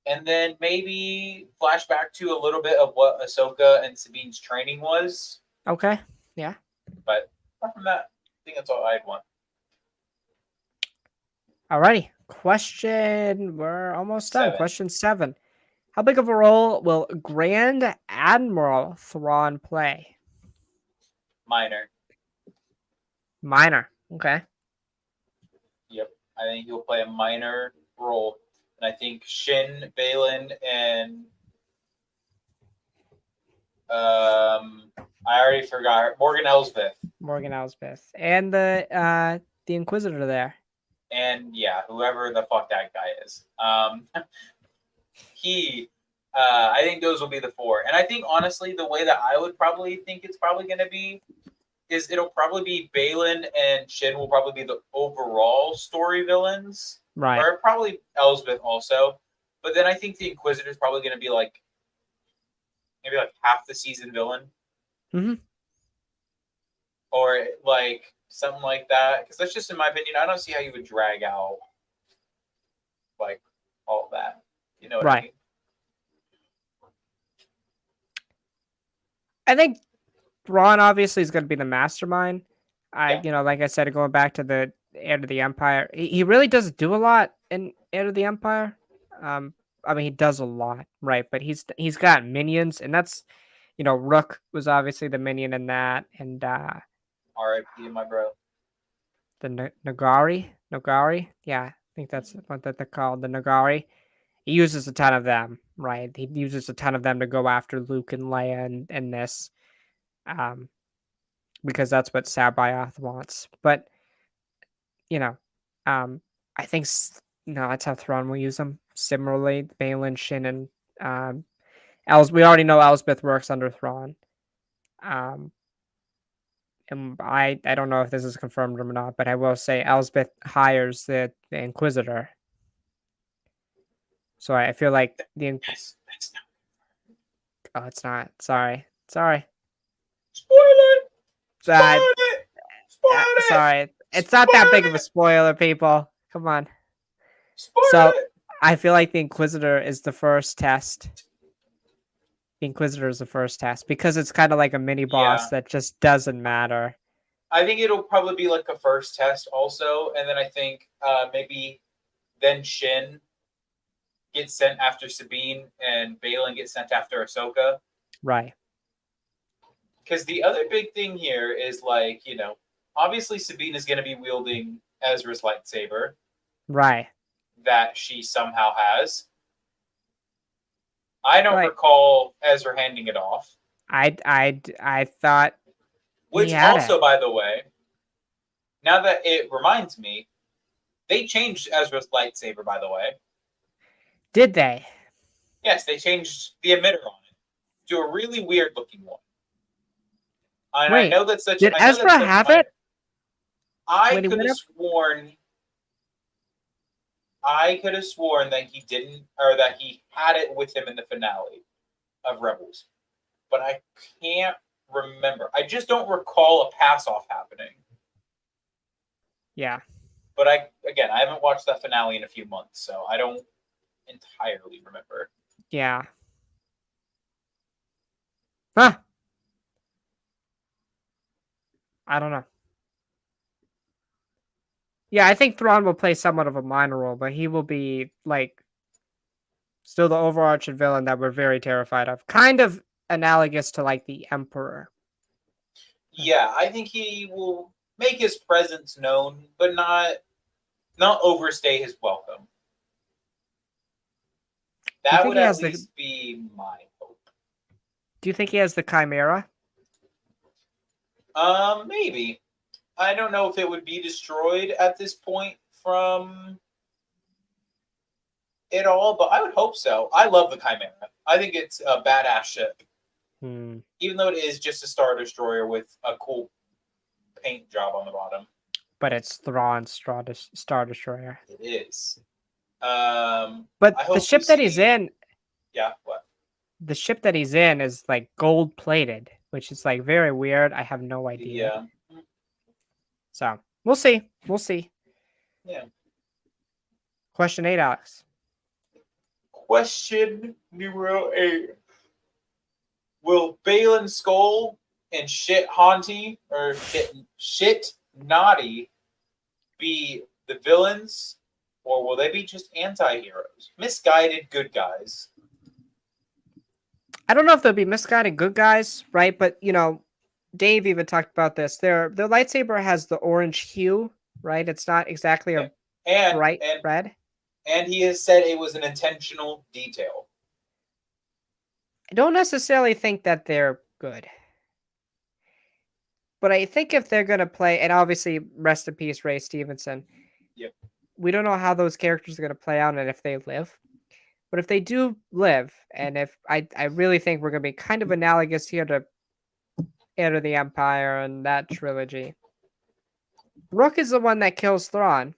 and then maybe flashback to a little bit of what Ahsoka and Sabine's training was. Okay, yeah. But apart from that, I think that's all I'd want. Alrighty, question. We're almost done. 7. Question 7. How big of a role will Grand Admiral Thrawn play? Minor. Okay. Yep. I think he'll play a minor role. And I think Shin, Balin, and I already forgot her. Morgan Elsbeth. And the Inquisitor there. And yeah, whoever the fuck that guy is. I think those will be the 4. And I think honestly, the way that I would probably think it's probably going to be is it'll probably be Balin and Shin will probably be the overall story villains. Right. Or probably Elsbeth also. But then I think the Inquisitor is probably going to be like maybe like half the season villain. Mm-hmm. Or like something like that. Because that's just in my opinion. I don't see how you would drag out like all of that. You know what I Right. mean? I think Thrawn obviously is going to be the mastermind. Yeah. Like I said, going back to the Heir to the Empire, he really doesn't do a lot in Heir to the Empire. Um, I mean, he does a lot, right? But he's got minions, and that's, Rook was obviously the minion in that, and R.I.P. my bro. the Nogari, yeah, I think that's what that they're called, the Nogari. He uses a ton of them, right? He uses a ton of them to go after Luke and Leia and this. Um, because that's what Sabayoth wants. But you know, um, I think no, that's how Thrawn will use them. Similarly, Balin, Shin, and we already know Elsbeth works under Thrawn. Um, and I don't know if this is confirmed or not, but I will say Elsbeth hires the Inquisitor. So I feel like Yes, that's not. oh, it's not. Sorry. Spoil it. Uh, Spoil it. Spoil it. sorry. It's not Spoil that big of a it. spoiler, people. Come on. Spoil So it. I feel like the Inquisitor is the first test. The Inquisitor is the first test because it's kind of like a mini boss Yeah. that just doesn't matter. I think it'll probably be like a first test also, and then I think maybe then Shin gets sent after Sabine and Balin gets sent after Ahsoka. Right. Because the other big thing here is like, obviously Sabine is going to be wielding Ezra's lightsaber Right. that she somehow has. I don't Right. recall Ezra handing it off. I thought he Which had also, it. by the way, now that it reminds me, they changed Ezra's lightsaber, by the way. Did they? Yes, they changed the emitter on it to a really weird looking one. And I Wait. know that's such Did I know Ezra that's such have minor. it I when he could went have up? sworn that he didn't, or that he had it with him in the finale of Rebels, but I can't remember. I just don't recall a pass off happening. Yeah. But I haven't watched that finale in a few months, so I don't entirely remember. Yeah. Huh. I don't know. Yeah, I think Thrawn will play somewhat of a minor role, but he will be like still the overarching villain that we're very terrified of. Kind of analogous to like the Emperor. Yeah, I think he will make his presence known, but not overstay his welcome. Do you That think would he at has the least be my hope. Do you think he has the Chimera? Maybe. I don't know if it would be destroyed at this point from it all, but I would hope so. I love the Chimera. I think it's a badass ship. Even though it is just a Star Destroyer with a cool paint job on the bottom. But it's Thrawn's Star Destroyer. It is. But the ship that he's in, yeah, what? The ship that he's in is like gold plated, which is like very weird. I have no idea. Yeah. So we'll see. We'll see. Yeah. Question 8, Alex. Question numero 8. Will Balin Skull and Shit Haunty or Shit Naughty be the villains, or will they be just anti-heroes? Misguided good guys. I don't know if they'll be misguided good guys, right? But Dave even talked about this. Their lightsaber has the orange hue, right? It's not exactly a bright red. And he has said it was an intentional detail. I don't necessarily think that they're good. But I think if they're going to play, and obviously rest in peace, Ray Stevenson. Yep. We don't know how those characters are going to play out and if they live. But if they do live, and if I really think we're going to be kind of analogous here to Heir to the Empire and that trilogy. Rook is the one that kills Thrawn.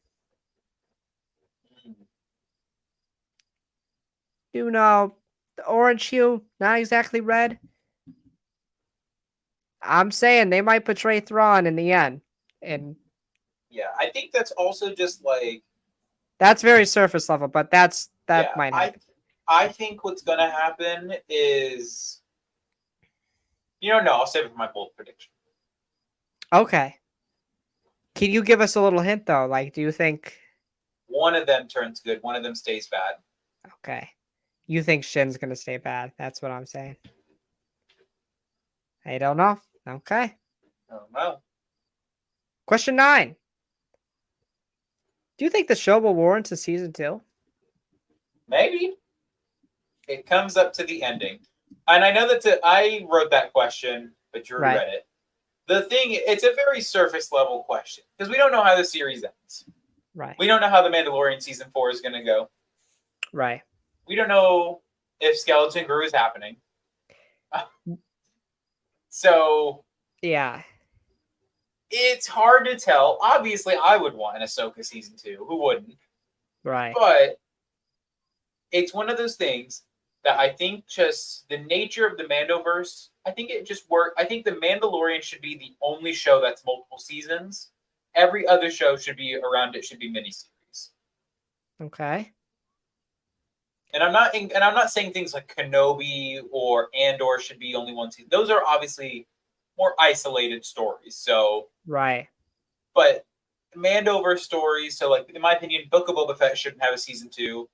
You know, the orange hue, not exactly red. I'm saying they might betray Thrawn in the end. And Yeah, I think that's also just like, that's very surface level, but that yeah, might happen. I think what's gonna happen is, no, I'll save it for my bold prediction. Okay. Can you give us a little hint though? Like, do you think One of them turns good, one of them stays bad. okay. You think Shin's gonna stay bad? That's what I'm saying. I don't know. Okay. I don't know. Question 9. Do you think the show will warrant a season 2? Maybe it comes up to the ending, and I know I wrote that question, but Drew Right. read it. The thing, it's a very surface level question because we don't know how the series ends. Right. We don't know how the Mandalorian season 4 is going to go. Right. We don't know if Skeleton Crew is happening. So Yeah. it's hard to tell. Obviously, I would want an Ahsoka season 2. Who wouldn't? Right. But it's one of those things that I think just the nature of the Mandoverse, I think it just worked. I think the Mandalorian should be the only show that's multiple seasons. Every other show should be around it should be miniseries. Okay. And I'm not saying things like Kenobi or Andor should be only one season. Those are obviously more isolated stories. So, Right. but Mandoverse stories. So, like in my opinion, Book of Boba Fett shouldn't have a season 2.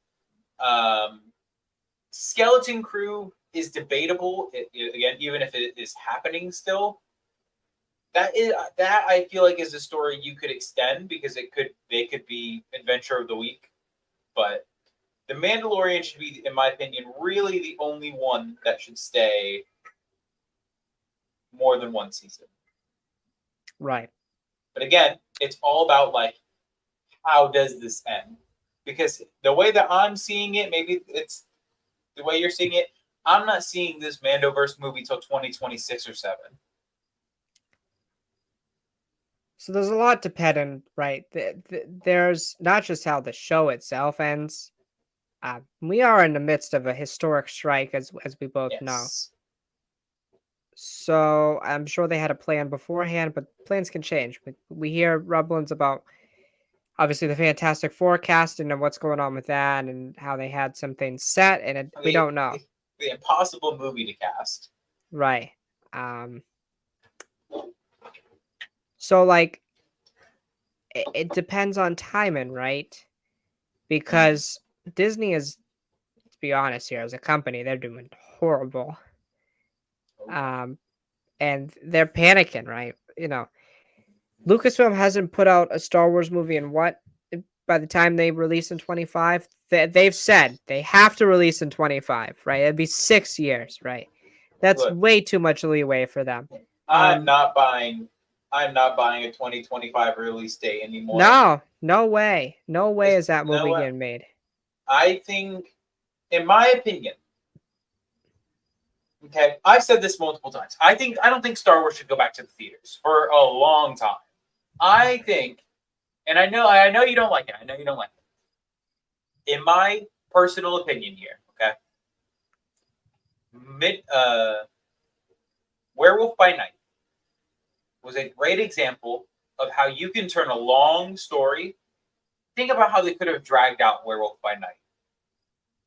Skeleton Crew is debatable again, even if it is happening still. That I feel like is a story you could extend because they could be Adventure of the Week, but the Mandalorian should be, in my opinion, really the only one that should stay more than one season. Right. But again, it's all about like how does this end? Because the way that I'm seeing it, maybe it's the way you're seeing it. I'm not seeing this Mandoverse movie till 2026 or 7. So there's a lot dependent, right? There's not just how the show itself ends. We are in the midst of a historic strike, as we both know. Yes. So I'm sure they had a plan beforehand, but plans can change. We hear rumblings about obviously the Fantastic Forecasting and what's going on with that, and how they had some things set, and we don't know. The impossible movie to cast. Right. So like it depends on timing, right? Because Disney is, to be honest here, as a company, they're doing horrible. And they're panicking, right? Lucasfilm hasn't put out a Star Wars movie in what? By the time they release in 25, they've said they have to release in 25, right? It'd be 6 years, right? That's Look, way too much leeway for them. I'm not buying a 2025 release date anymore. No way. No way is that movie getting made. I think, in my opinion, okay, I've said this multiple times. I don't think Star Wars should go back to the theaters for a long time. I think, and I know you don't like it. I know you don't like it. In my personal opinion here, okay, Werewolf by Night was a great example of how you can turn a long story. Think about how they could have dragged out Werewolf by Night,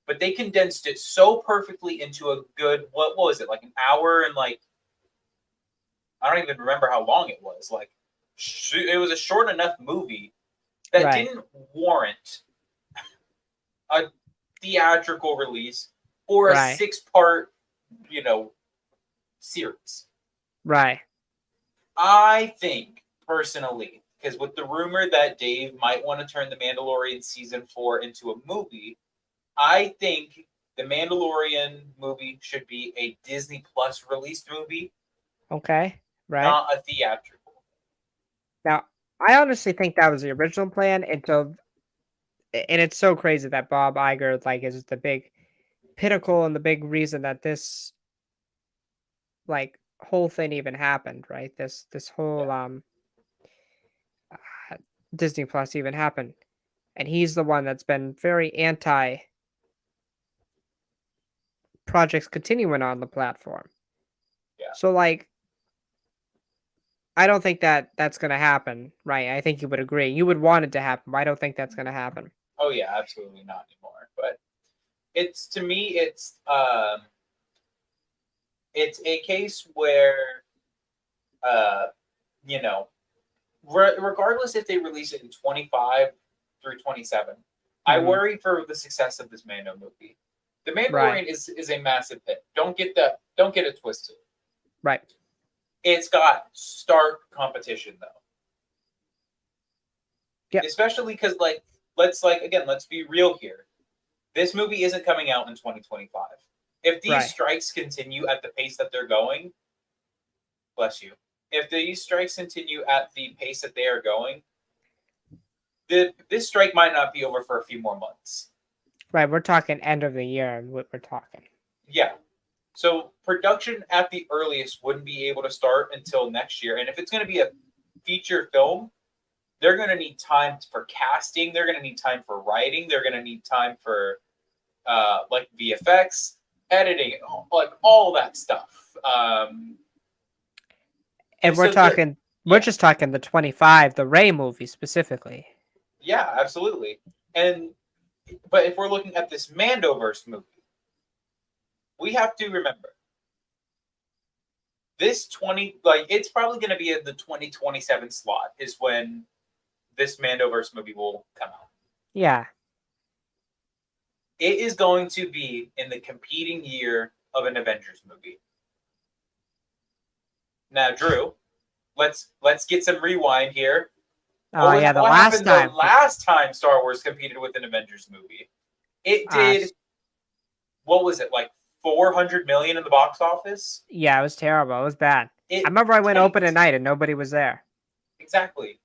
but they condensed it so perfectly into a good, what was it, like an hour and like, I don't even remember how long it was. Like, it was a short enough movie that didn't warrant a theatrical release or a 6-part, series. Right. I think personally, because with the rumor that Dave might want to turn The Mandalorian season 4 into a movie, I think the Mandalorian movie should be a Disney Plus released movie. Okay. Right. Not a theatrical. Now, I honestly think that was the original plan and it's so crazy that Bob Iger is the big pinnacle and the big reason that this whole thing even happened, right? This whole Disney Plus even happened. And he's the one that's been very anti projects continuing on the platform. Yeah. So I don't think that that's gonna happen, right? I think you would agree. You would want it to happen, but I don't think that's gonna happen. Oh yeah, absolutely not anymore. But it's to me, it's a case where uh, you know, regardless if they release it in 25 through 27, I Mhm. worry for the success of this Mando movie. The Right. Mandalorian is a massive hit. Don't get it twisted. Right. It's got stark competition though. Yep. Especially because let's be real here. This movie isn't coming out in 2025. If these Right. strikes continue at the pace that they're going, bless you. If these strikes continue at the pace that they are going, this strike might not be over for a few more months. Right. We're talking end of the year. What we're talking. Yeah. So production at the earliest wouldn't be able to start until next year. And if it's going to be a feature film, they're going to need time for casting. They're going to need time for writing. They're going to need time for like VFX, editing, like all that stuff. And we're so talking. We're yeah, just talking the 25, the Ray movie specifically. yeah, absolutely. But if we're looking at this Mandoverse movie, we have to remember this 20 like it's probably going to be in the 2027 slot is when this Mandoverse movie will come out. Yeah. It is going to be in the competing year of an Avengers movie. Now, Drew, let's get some rewind here. Oh yeah, the What last happened time. the last time Star Wars competed with an Avengers movie? It did what was it, like 400 million in the box office? Yeah, it was terrible. It was bad. I It remember I went open at tanked. night and nobody was there. Exactly.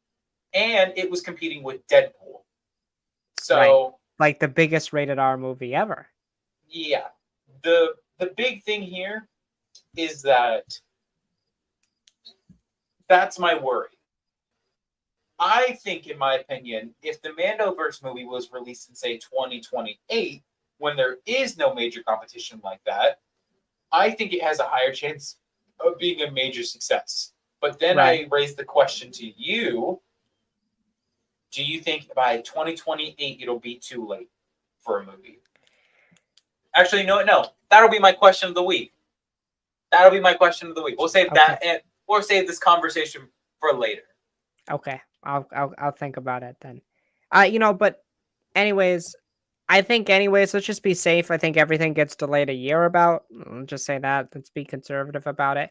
And it was competing with Deadpool. Right. So, Like the biggest rated R movie ever. yeah. The big thing here is that that's my worry. I think, in my opinion, if the Mandoverse movie was released in, say, 2028, when there is no major competition like that, I think it has a higher chance of being a major success. But then Right. I raise the question to you: do you think by 2028 it'll be too late for a movie? Actually, no. That'll be my question of the week. We'll save Okay. that, and we'll save this conversation for later. Okay. I'll think about it then. But anyways, I think anyways, let's just be safe. I think everything gets delayed a year about. Just say that. Let's be conservative about it.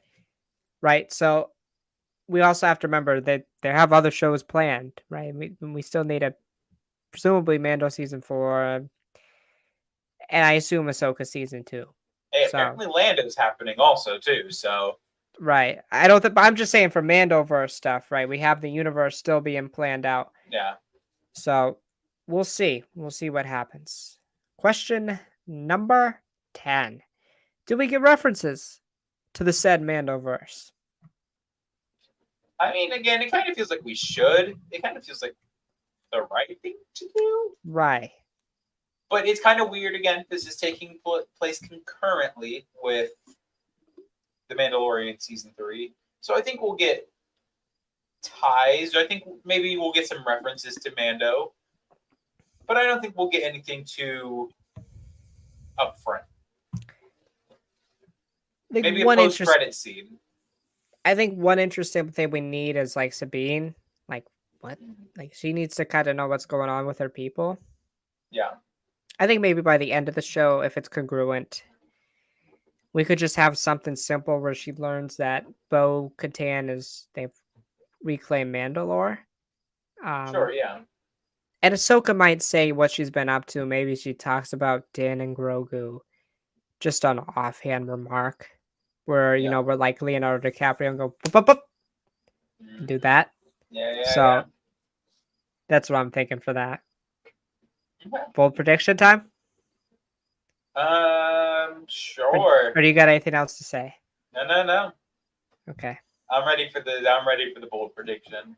Right. So we also have to remember that they have other shows planned, right? We still need a presumably Mando season 4, and I assume Ahsoka season 2. Hey, So apparently Lando's happening also too. So right. I don't think, but I'm just saying for Mandoverse stuff, right? We have the universe still being planned out. yeah, So we'll see. We'll see what happens. Question number 10. Do we get references to the said Mandoverse? I mean, again, it kind of feels like we should. It kind of feels like the right thing to do. Right. But it's kind of weird. Again, this is taking place concurrently with The Mandalorian season 3, so I think we'll get ties. I think maybe we'll get some references to Mando, but I don't think we'll get anything too upfront. Maybe a post-credit scene. I think one interesting thing we need is like Sabine. Like what? Like she needs to kind of know what's going on with her people. Yeah. I think maybe by the end of the show, if it's congruent, we could just have something simple where she learns that Bo Katan they've reclaimed Mandalore. Sure. Yeah. And Ahsoka might say what she's been up to. Maybe she talks about Din and Grogu, just an offhand remark, where Yeah. we're like Leonardo DiCaprio and go "Bup, bup, bup," and do that. Yeah. So that's what I'm thinking for that. Okay. Bold prediction time. Sure. Or do you got anything else to say? No. Okay. I'm ready for the bold prediction.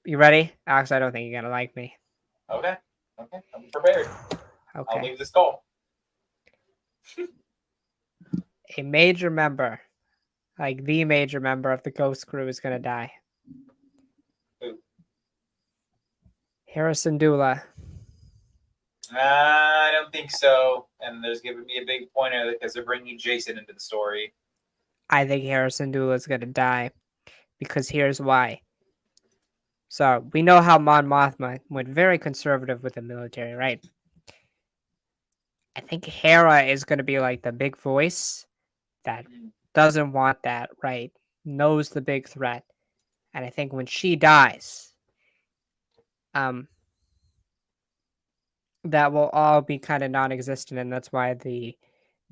You ready? Alex, I don't think you're gonna like me. Okay. I'm prepared. Okay. I'll leave this call. A major member, like the major member of the Ghost Crew, is gonna die. Harrison Dula. I don't think so. And there's giving me a big pointer because they're bringing Jason into the story. I think Harrison Dula is going to die because here's why. So we know how Mon Mothma went very conservative with the military, right? I think Hera is going to be like the big voice that doesn't want that, right? Knows the big threat. And I think when she dies, that will all be kind of non-existent, and that's why the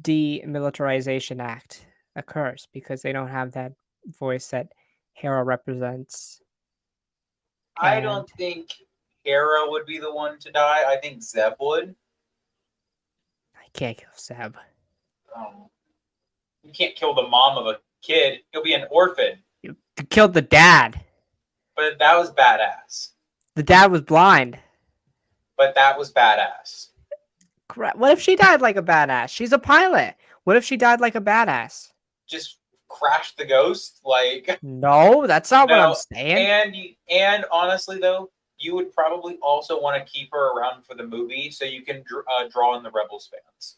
Demilitarization Act occurs, because they don't have that voice that Hera represents. I don't think Hera would be the one to die. I think Zeb would. I can't kill Zeb. You can't kill the mom of a kid. He'll be an orphan. You killed the dad. But that was badass. The dad was blind. But that was badass. Correct. What if she died like a badass? She's a pilot. What if she died like a badass? Just crash the ghost? Like, no, that's not what I'm saying. And honestly, though, you would probably also want to keep her around for the movie so you can draw in the Rebels fans.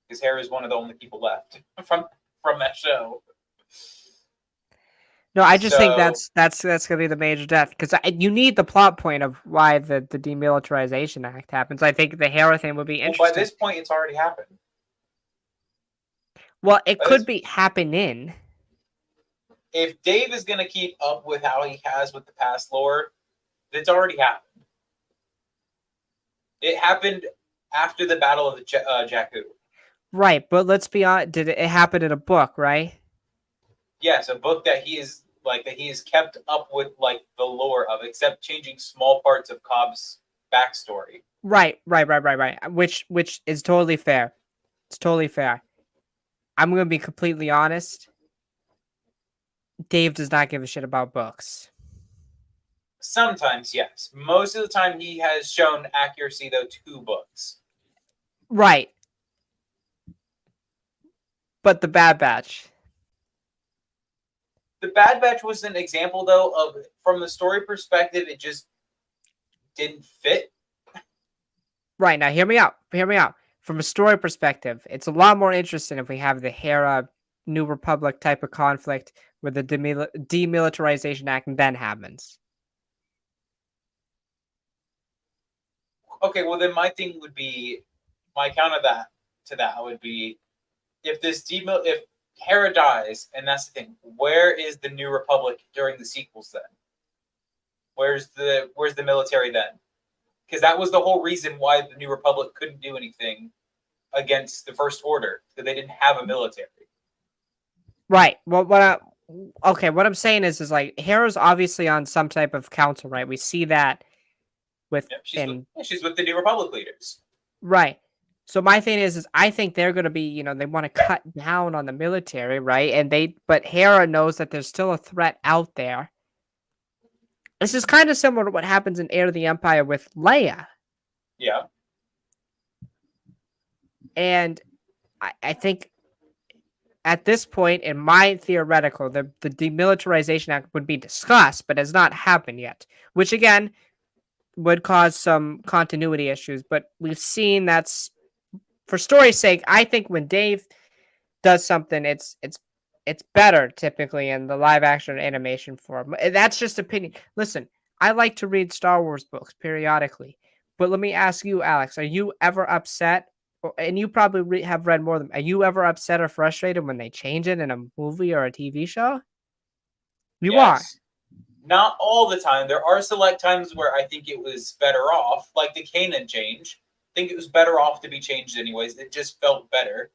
Because Hera is one of the only people left from that show. No, I just think that's gonna be the major death, because you need the plot point of why the Demilitarization Act happens. I think the Hera thing would be interesting. Well, by this point, it's already happened. Well, it could be happening. If Dave is gonna keep up with how he has with the past lore, it's already happened. It happened after the Battle of the Jakku. Right, but let's be honest. Did it happen in a book, right? Yes, a book that he is kept up with like the lore of, except changing small parts of Cobb's backstory. Right. Which is totally fair. It's totally fair. I'm gonna be completely honest. Dave does not give a shit about books. Sometimes, yes. Most of the time, he has shown accuracy though to books. Right. But the Bad Batch. The Bad Batch was an example, though, of, from the story perspective, it just didn't fit. Right, now hear me out. From a story perspective, it's a lot more interesting if we have the Hera New Republic type of conflict where the Demilitarization Act then happens. Okay, well then my counter to that would be, if Hera dies, and that's the thing, where is the New Republic during the sequels then? Where's the military then? Because that was the whole reason why the New Republic couldn't do anything against the First Order, because they didn't have a military. Right. Well, what I'm saying is like Hera's obviously on some type of council, right? We see that with she's with the New Republic leaders. Right. So my thing is I think they're going to be, they want to cut down on the military, right? But Hera knows that there's still a threat out there. This is kind of similar to what happens in Heir to the Empire with Leia. Yeah. And I think at this point, in my theoretical, the Demilitarization Act would be discussed, but has not happened yet. Which, again, would cause some continuity issues. But we've seen that's... For story's sake, I think when Dave does something, it's better typically in the live action animation form. That's just opinion. Listen, I like to read Star Wars books periodically, but let me ask you, Alex, are you ever upset? And you probably have read more of them. Are you ever upset or frustrated when they change it in a movie or a TV show? You are. Not all the time. There are select times where I think it was better off, like the Kanan change. I think it was better off to be changed anyways. It just felt better.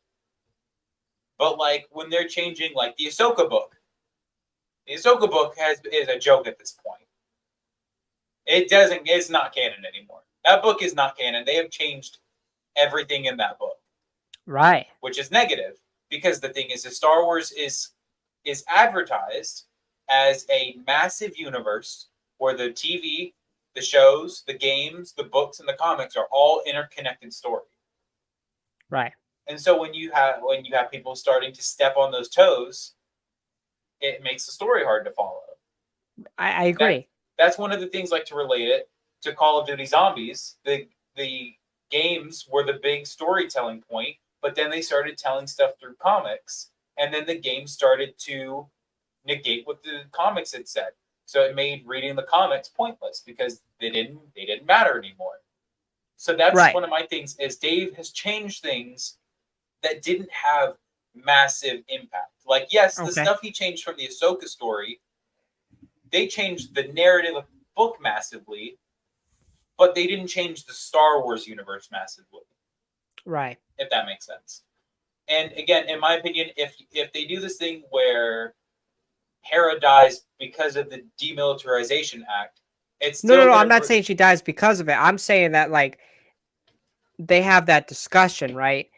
But like when they're changing, like the Ahsoka book is a joke at this point. It's not canon anymore. That book is not canon. They have changed everything in that book. Right. Which is negative, because the thing is that Star Wars is advertised as a massive universe where the TV, the shows, the games, the books, and the comics are all interconnected story. Right. And so when you have people starting to step on those toes, it makes the story hard to follow. I agree. That's one of the things, like, to relate it to Call of Duty Zombies. The games were the big storytelling point, but then they started telling stuff through comics, and then the game started to negate what the comics had said. So it made reading the comics pointless because they didn't matter anymore. So that's Right. one of my things is Dave has changed things that didn't have massive impact. Like, yes, the Okay. stuff he changed from the Ahsoka story, they changed the narrative of the book massively, but they didn't change the Star Wars universe massively. Right. If that makes sense. And again, in my opinion, if they do this thing where Hera dies because of the Demilitarization Act, it's still No. gonna I'm not saying she dies because of it. I'm saying that, like, they have that discussion, right?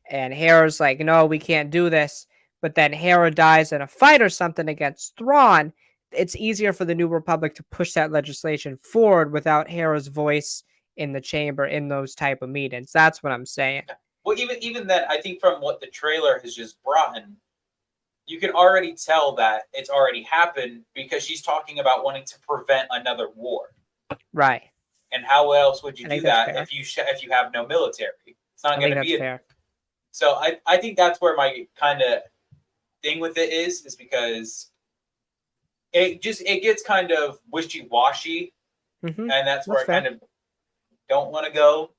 And Hera's like, no, we can't do this. But then Hera dies in a fight or something against Thrawn. It's easier for the New Republic to push that legislation forward without Hera's voice in the chamber in those type of meetings. That's what I'm saying. Well, even then, I think from what the trailer has just brought in, you can already tell that it's already happened because she's talking about wanting to prevent another war. Right. And how else would you I do think that's that fair. if you have no military? It's not I going think to that's be fair. So I think that's where my kind of thing with it is because it gets kind of wishy washy, Mm-hmm. and that's where That's I kind of don't want to go.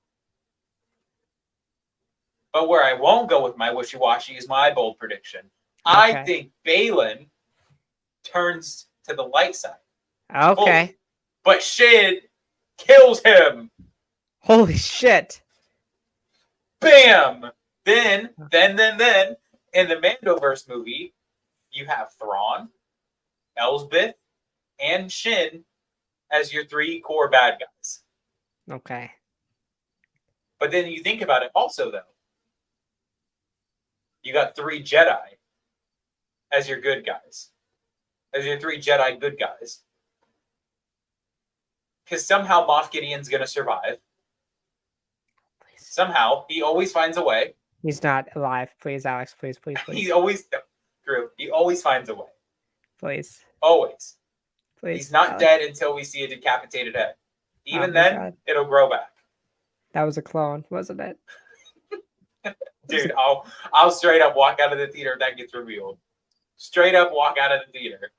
But where I won't go with my wishy washy is my bold prediction. I Okay. think Balin turns to the light side. Okay. But Shin kills him. Holy shit. Bam! Then, in the Mandoverse movie, you have Thrawn, Elsbeth, and Shin as your three core bad guys. Okay. But then you think about it also, though. You got three Jedi as your good guys. As your three Jedi good guys. Because somehow Moff Gideon's going to survive. Somehow. He always finds a way. He's not alive. Please, Alex. Please. He always finds a way. Please. Always. Please. He's not Alex. dead until we see a decapitated head. Even Oh my then, God. it'll grow back. That was a clone, wasn't it? Dude, I'll straight up walk out of the theater if that gets revealed. Straight up walk out of the theater.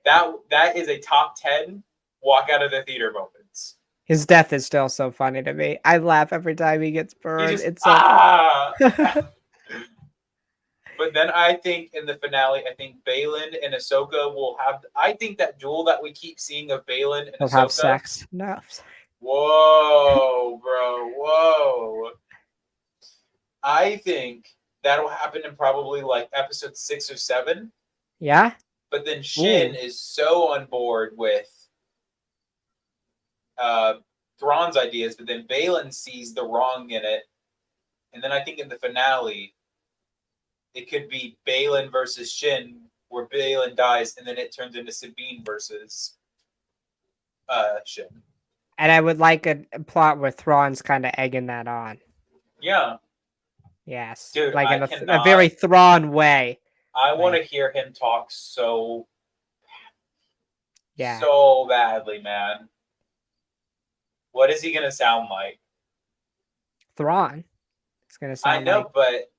That is a top 10 walk out of the theater moments. His death is still so funny to me. I laugh every time he gets burned. It's so But then I think in the finale, I think Balin and Ahsoka will have. I think that duel that we keep seeing of Balin and He'll Ahsoka. have sex. No. Whoa, bro. Whoa. I think that'll happen in probably like episode 6 or 7. Yeah? But then Shin Ooh. is so on board with Thrawn's ideas, but then Balin sees the wrong in it. And then I think in the finale, it could be Balin versus Shin, where Balin dies, and then it turns into Sabine versus Shin. And I would like a plot where Thrawn's kind of egging that on. Yeah. Yes. Dude, like in I a very Thrawn way. I want to hear him talk so badly, man. What is he going to sound like? Thrawn. It's going to sound I know, like... but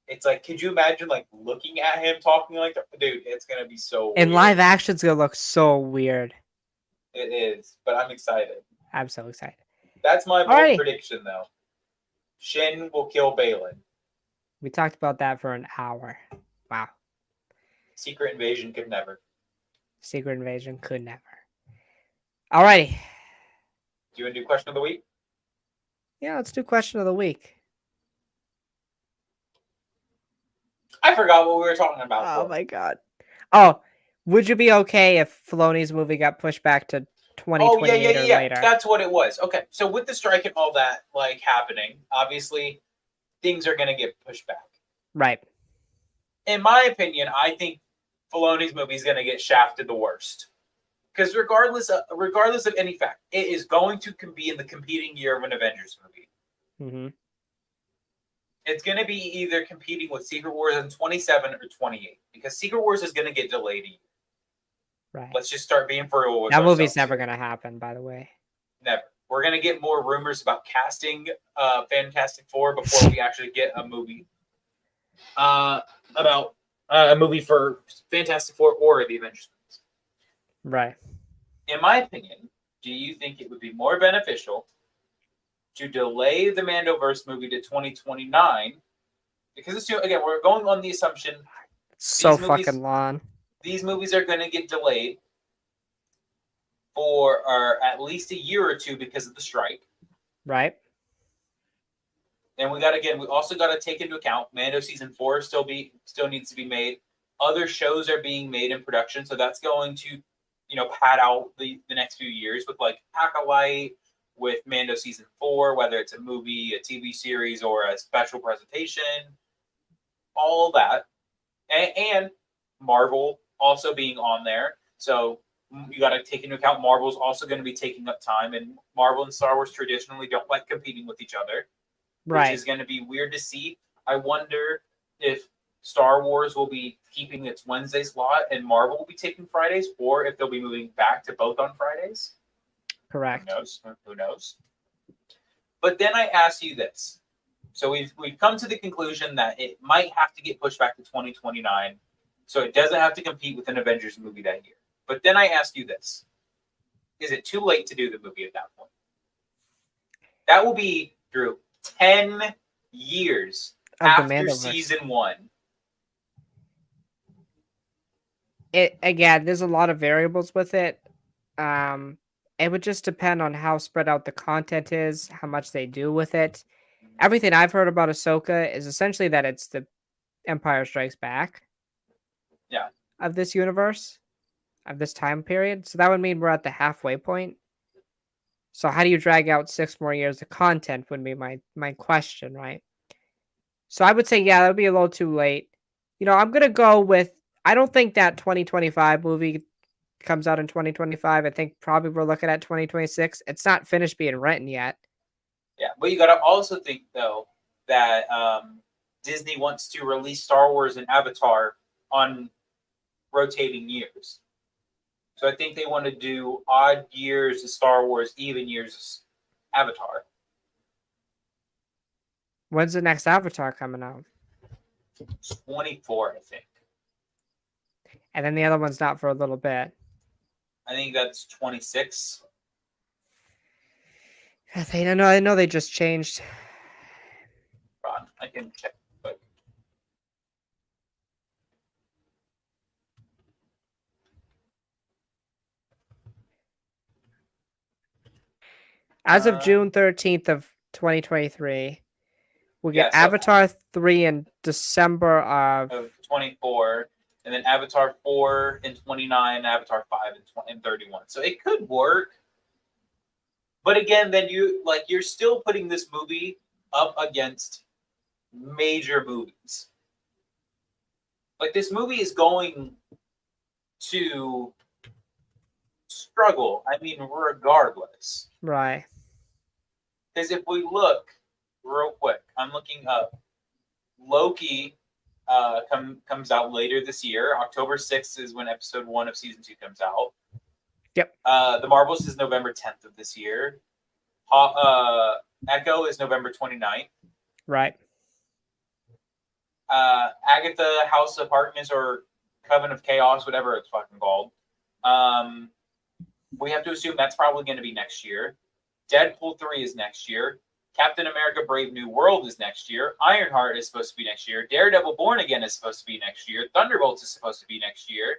it's like, could you imagine like looking at him talking like that? Dude, it's going to be so in weird. live action, it's going to look so weird. It is, but I'm excited. I'm so excited. That's my bold prediction, though. Shin will kill Balin. We talked about that for an hour. Wow. Secret Invasion could never. Secret Invasion could never. Alrighty. Do you want to do question of the week? Yeah, let's do question of the week. I forgot what we were talking about. Oh my God. Oh, would you be okay if Filoni's movie got pushed back to 2028 or later? That's what it was. Okay, so with the strike and all that like happening, obviously things are going to get pushed back. Right. In my opinion, I think Filoni's movie is going to get shafted the worst. Because regardless of any fact, it is going to be in the competing year of an Avengers movie. Mm-hmm. It's going to be either competing with Secret Wars in 27 or 28. Because Secret Wars is going to get delayed a year. Right. Let's just start being for real with That movie's ourselves never here. going to happen, by the way. Never. We're gonna get more rumors about casting Fantastic Four before we actually get a movie about a movie for Fantastic Four or the Avengers. Right. In my opinion, do you think it would be more beneficial to delay the Mandoverse movie to 2029? Because again, we're going on the assumption So These movies- fucking long. these movies are going to get delayed for at least a year or two because of the strike. Right. And we also got to take into account Mando season 4 still needs to be made. Other shows are being made in production, so that's going to, pad out the next few years with like Acolyte, with Mando season 4, whether it's a movie, a TV series, or a special presentation, all of that, and Marvel also being on there. So you got to take into account Marvel's also going to be taking up time, and Marvel and Star Wars traditionally don't like competing with each other. Right. Which is going to be weird to see. I wonder if Star Wars will be keeping its Wednesday slot and Marvel will be taking Fridays, or if they'll be moving back to both on Fridays. Correct. Who knows? But then I ask you this. So we've come to the conclusion that it might have to get pushed back to 2029, so it doesn't have to compete with an Avengers movie that year. But then I ask you this. Is it too late to do the movie at that point? That will be, Drew, 10 years Of the after Mandoverse. season 1. There's a lot of variables with it. It would just depend on how spread out the content is, how much they do with it. Everything I've heard about Ahsoka is essentially that it's the Empire Strikes Back. Yeah. Of this universe, of this time period. So that would mean we're at the halfway point. So how do you drag out 6 more years of content would be my question, right? So I would say, yeah, that would be a little too late. I'm going to go with, I don't think that 2025 movie comes out in 2025. I think probably we're looking at 2026. It's not finished being written yet. Yeah, but you got to also think, though, that Disney wants to release Star Wars and Avatar on rotating years. So I think they want to do odd years of Star Wars, even years of Avatar. When's the next Avatar coming out? 24, I think. And then the other one's not for a little bit. I think that's 26. I know they just changed. Ron, I can check. But As of June 13th of 2023, we'll get Yeah, so- Avatar 3 in December of of 24, and then Avatar 4 in 29, Avatar 5 in 31. So it could work. But again, then you're still putting this movie up against major movies. Like, this movie is going to struggle. I mean, regardless. right. Because if we look real quick, I'm looking up. Loki comes out later this year. October 6th is when episode 1 of season 2 comes out. Yep. The Marvels is November 10th of this year. Echo is November 29th. Right. Agatha, House of Harkness, or Coven of Chaos, whatever it's fucking called. We have to assume that's probably going to be next year. Deadpool 3 is next year. Captain America Brave New World is next year. Ironheart is supposed to be next year. Daredevil Born Again is supposed to be next year. Thunderbolts is supposed to be next year.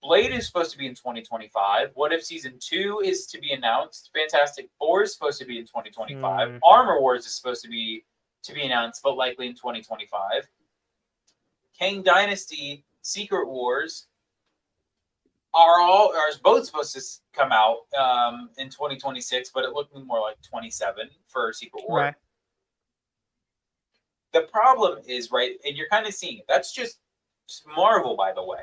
Blade is supposed to be in 2025. What If Season 2 is to be announced? Fantastic Four is supposed to be in 2025. Armor Wars is supposed to be announced, but likely in 2025. Kang Dynasty, Secret Wars are both supposed to come out in 2026, but it looking more like 27 for Secret War. Right. The problem is, right, and you're kind of seeing it. That's just Marvel, by the way.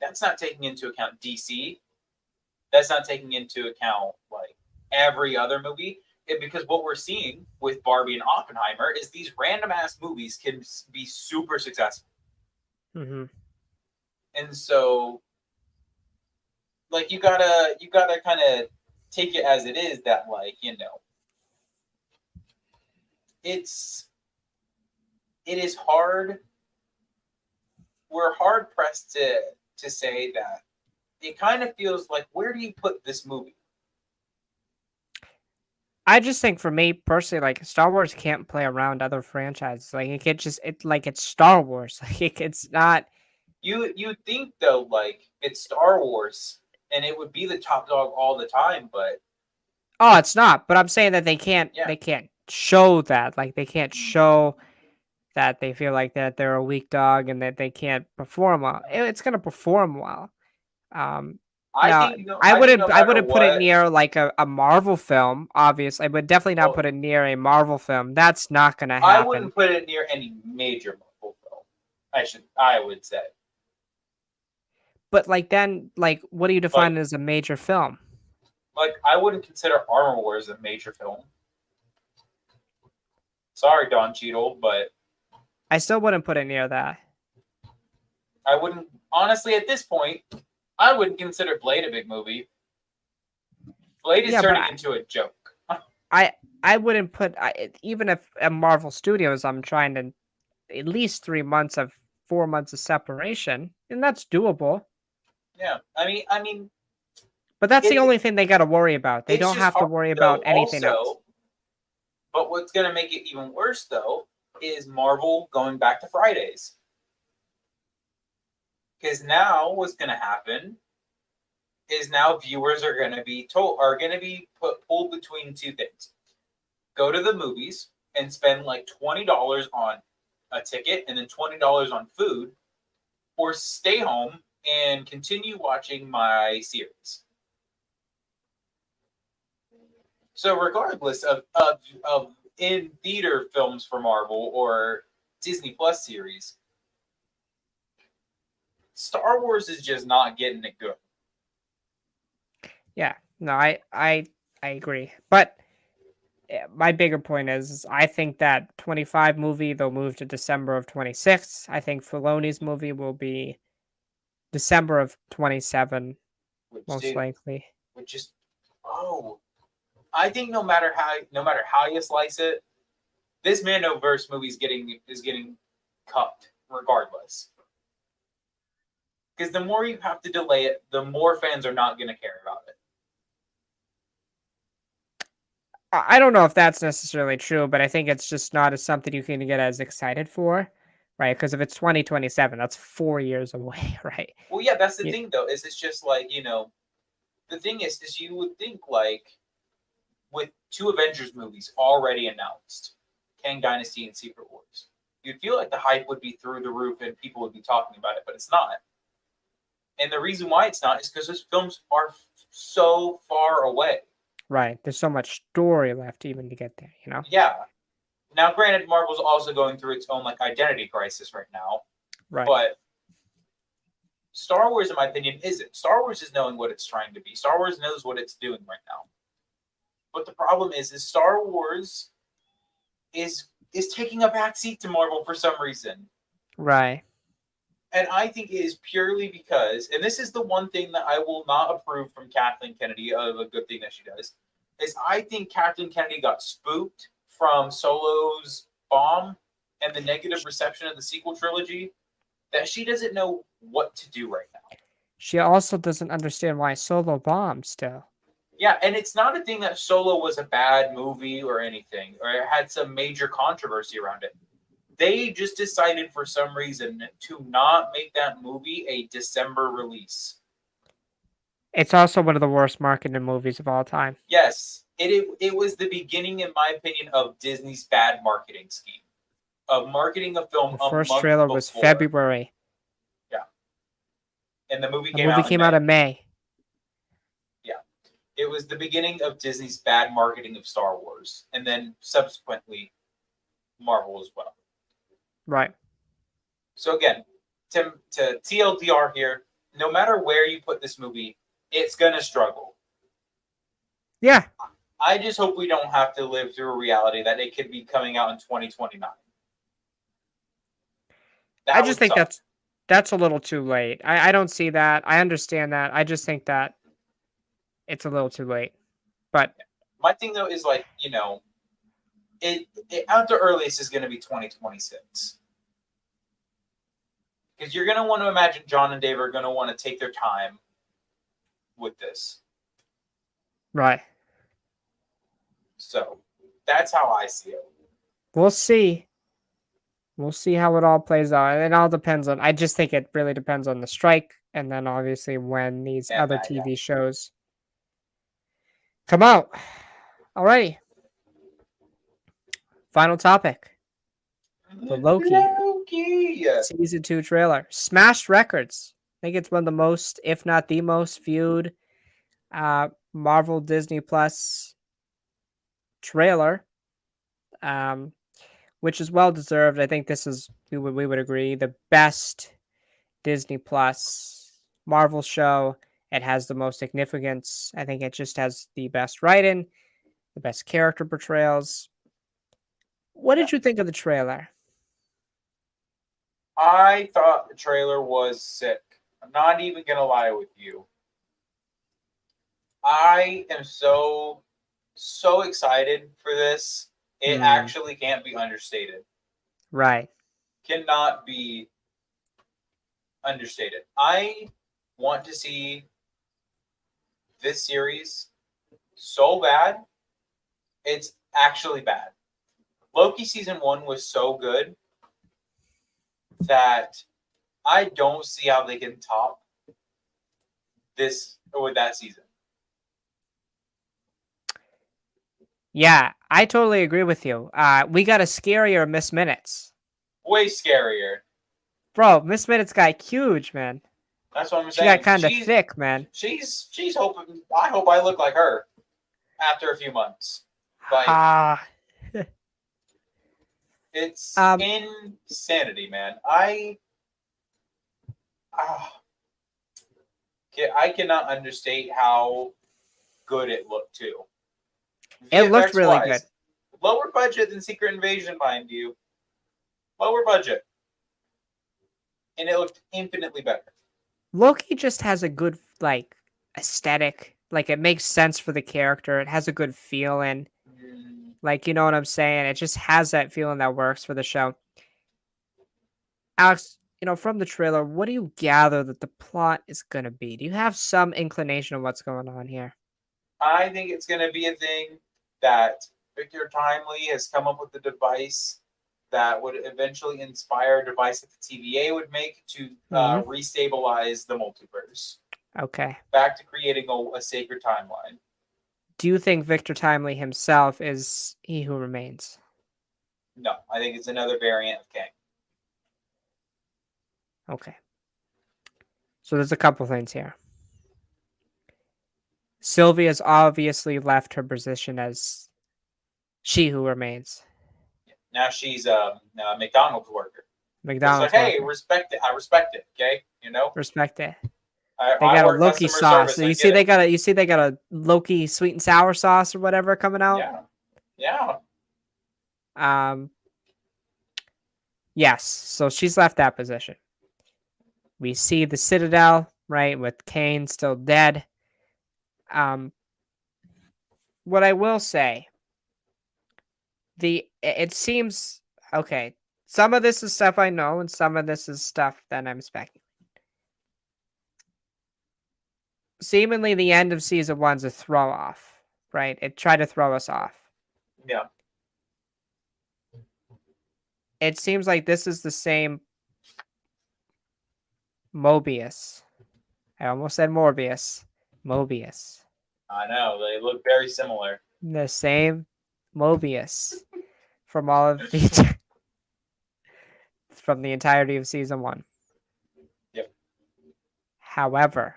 That's not taking into account DC. That's not taking into account like every other movie. Because what we're seeing with Barbie and Oppenheimer is these random ass movies can be super successful. Mm-hmm. And so like you gotta kind of take it as it is that like it is hard. We're hard pressed to say that it kind of feels like, where do you put this movie? I just think for me personally, like Star Wars can't play around other franchises. Like it can't just it's Star Wars. Like it's not. You think though, like it's Star Wars and it would be the top dog all the time, but Oh, it's not. But I'm saying that yeah, they can't show that. Like they can't show that they feel like that they're a weak dog and that they can't perform well. It's gonna perform well. Um, now I think no I matter wouldn't put it what, near like a Marvel film. Obviously, I would definitely not well, put it near a Marvel film. That's not gonna I happen. wouldn't put it near any major Marvel film. I would say, But like then, like what do you like define as a major film? I wouldn't consider Armor Wars a major film. Sorry, Don Cheadle, but I still wouldn't put it near that. I wouldn't honestly at this point. I wouldn't consider Blade a big movie. Blade is Yeah, but turning into a joke. I wouldn't put even if at Marvel Studios I'm trying to at least 4 months of separation, and that's doable. Yeah, I mean, But that's the it, only thing they got to worry about. They it's don't just have to hard worry though. about anything else. Also, but what's going to make it even worse though is Marvel going back to Fridays. Because now what's going to happen is now viewers are going to be pulled between two things: go to the movies and spend like $20 on a ticket and then $20 on food, or stay home and continue watching my series. So regardless of in theater films for Marvel or Disney Plus series, Star Wars is just not getting it good. Yeah, no, I agree. But my bigger point is I think that 25 movie they'll move to December of 26. I think Filoni's movie will be December of 27, Which most dude, likely. which just oh, I think no matter how you slice it, this Mandoverse movie is getting cut regardless. Because the more you have to delay it, the more fans are not going to care about it. I don't know if that's necessarily true, but I think it's just not as something you can get as excited for, right? Because if it's 2027, that's 4 years away, right? Well, yeah, that's the You, thing though. Is it's just like the thing is you would think like with two Avengers movies already announced, Kang Dynasty and Secret Wars, you'd feel like the hype would be through the roof and people would be talking about it, but it's not. And the reason why it's not is because those films are so far away. right. There's so much story left even to get there, you know? Yeah. Now, granted, Marvel's also going through its own like identity crisis right now, Right. but Star Wars, in my opinion, isn't. Star Wars is knowing what it's trying to be. Star Wars knows what it's doing right now. But the problem is Star Wars is taking a backseat to Marvel for some reason. Right. And I think it is purely because, and this is the one thing that I will not approve from Kathleen Kennedy of a good thing that she does, is I think Kathleen Kennedy got spooked from Solo's bomb and the negative reception of the sequel trilogy that she doesn't know what to do right now. She also doesn't understand why Solo bombed still. Yeah, and it's not a thing that Solo was a bad movie or anything, or it had some major controversy around it. They just decided for some reason to not make that movie a December release. It's also one of the worst marketed movies of all time. Yes, it was the beginning, in my opinion, of Disney's bad marketing scheme of marketing a film. The first month trailer was before. February. Yeah, and the movie The came movie out. came out in May. Yeah, it was the beginning of Disney's bad marketing of Star Wars, and then subsequently Marvel as well. Right. So again, to TLDR here, no matter where you put this movie, it's gonna struggle. Yeah. I just hope we don't have to live through a reality that it could be coming out in 2029. I just think That's a little too late. I don't see that. I understand that. I just think that it's a little too late. But My thing though is like, it at the earliest is going to be 2026. Because you're going to want to imagine John and Dave are going to want to take their time with this. right. So that's how I see it. We'll see. We'll see how it all plays out. It all depends on. I just think it really depends on the strike, and then obviously when these And other that, yeah. TV shows come out. Alrighty. Final topic. The Loki season 2 trailer smashed records. I think it's one of the most, if not the most viewed, Marvel Disney Plus trailer. Which is well deserved. I think this is we would agree the best Disney Plus Marvel show. It has the most significance. I think it just has the best writing, the best character portrayals. What did you think of the trailer? I thought the trailer was sick. I'm not even going to lie with you. I am so excited for this. It actually can't be understated. Right. Cannot be understated. I want to see this series so bad. It's actually bad. Loki season 1 was so good that I don't see how they can top this with that season. Yeah, I totally agree with you. We got a scarier Miss Minutes. Way scarier. Bro, Miss Minutes got huge, man. That's what I'm She saying. got kind of thick, man. She's hoping. I hope I look like her after a few months. Like it's insanity, man. I cannot understate how good it looked too. It looked really good. Lower budget than Secret Invasion, mind you. Lower budget. And it looked infinitely better. Loki just has a good, like, aesthetic. Like, it makes sense for the character. It has a good feeling. Like, you know what I'm saying? It just has that feeling that works for the show. Alex, from the trailer, what do you gather that the plot is going to be? Do you have some inclination of what's going on here? I think it's going to be a thing that Victor Timely has come up with the device that would eventually inspire a device that the TVA would make to restabilize the multiverse. Okay. Back to creating a sacred timeline. Do you think Victor Timely himself is He Who Remains? No, I think it's another variant of Kang. Okay. So there's a couple things here. Sylvia's obviously left her position as She Who Remains. Now she's a McDonald's worker. McDonald's so, hey, worker. respect it. I respect it. Okay, Respect it. They got a Loki sauce. You see, they got a Loki sweet and sour sauce or whatever coming out. Yeah. Yes. So she's left that position. We see the Citadel, right, with Kane still dead. What I will say, it seems okay. Some of this is stuff I know, and some of this is stuff that I'm speculating. Seemingly, the end of season 1's a throw off, right? It tried to throw us off. Yeah. It seems like this is the same Mobius. I almost said Morbius. Mobius. I know. They look very similar. The same Mobius from all of the from the entirety of season 1. Yep. However,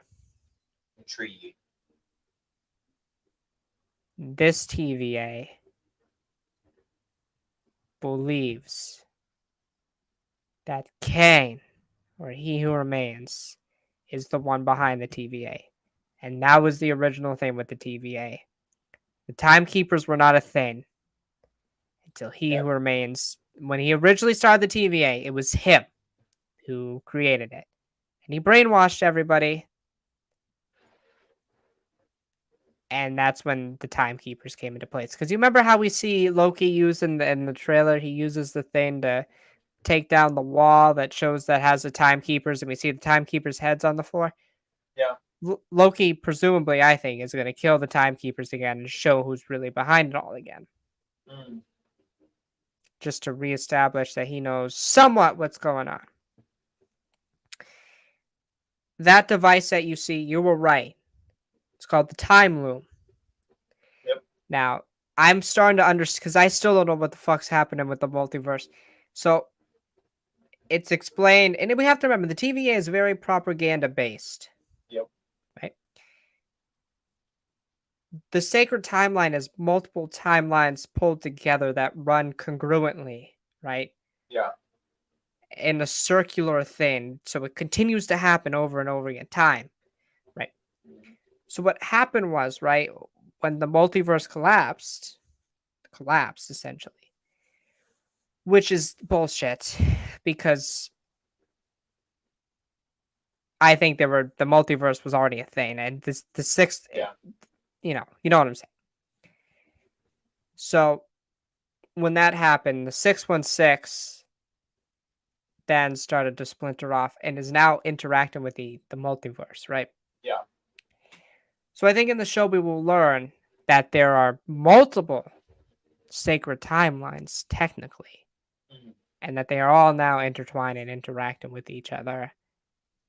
intriguing. This TVA believes that Kang, or He Who Remains, is the one behind the TVA. And that was the original thing with the TVA. The Timekeepers were not a thing until He Who Remains. When he originally started the TVA, it was him who created it. And he brainwashed everybody. And that's when the timekeepers came into place. Because you remember how we see Loki use in the trailer, he uses the thing to take down the wall that shows that has the timekeepers, and we see the timekeepers' heads on the floor. Yeah. Loki, presumably, I think, is going to kill the timekeepers again and show who's really behind it all again. Mm. Just to reestablish that he knows somewhat what's going on. That device that you see, you were right. It's called the Time Loom. Yep. Now, I'm starting to understand, because I still don't know what the fuck's happening with the multiverse. So, it's explained, and we have to remember, the TVA is very propaganda-based. Yep. Right? The sacred timeline is multiple timelines pulled together that run congruently, right? Yeah. In a circular thing, so it continues to happen over and over again. Time, right? So what happened was, right, when the multiverse collapsed essentially, which is bullshit, because I think the multiverse was already a thing, and the sixth, Yeah. you know what I'm saying. So when that happened, the 616 then started to splinter off and is now interacting with the multiverse, right? Yeah. So I think in the show we will learn that there are multiple sacred timelines, technically, Mhm. and that they are all now intertwined and interacting with each other.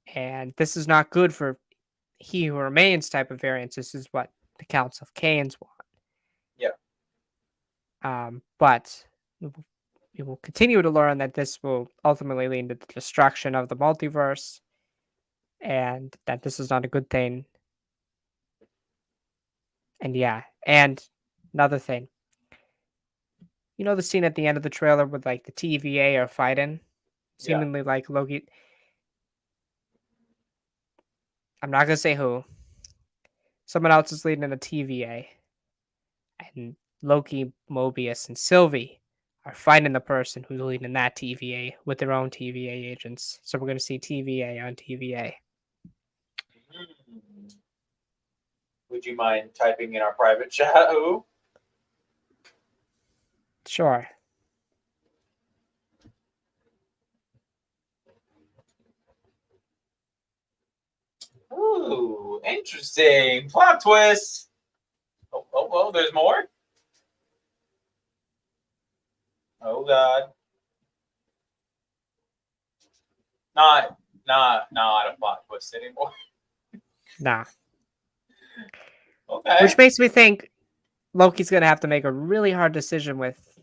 And this is not good for He Who Remains type of variants. This is what the Council of Canes want. Yeah. But we will continue to learn that this will ultimately lead to the destruction of the multiverse, and that this is not a good thing. And yeah, and another thing. You know the scene at the end of the trailer with like the TVA are fighting? Seemingly like Loki. I'm not gonna say who. Someone else is leading a TVA. And Loki, Mobius, and Sylvie are fighting the person who's leading that TVA with their own TVA agents. So we're gonna see TVA on TVA. Mm. Would you mind typing in our private chat? Who? Sure. Ooh, interesting. Plot twist. Oh, there's more? Oh, God. Not a plot twist anymore. Nah. Okay. Which makes me think Loki's gonna have to make a really hard decision with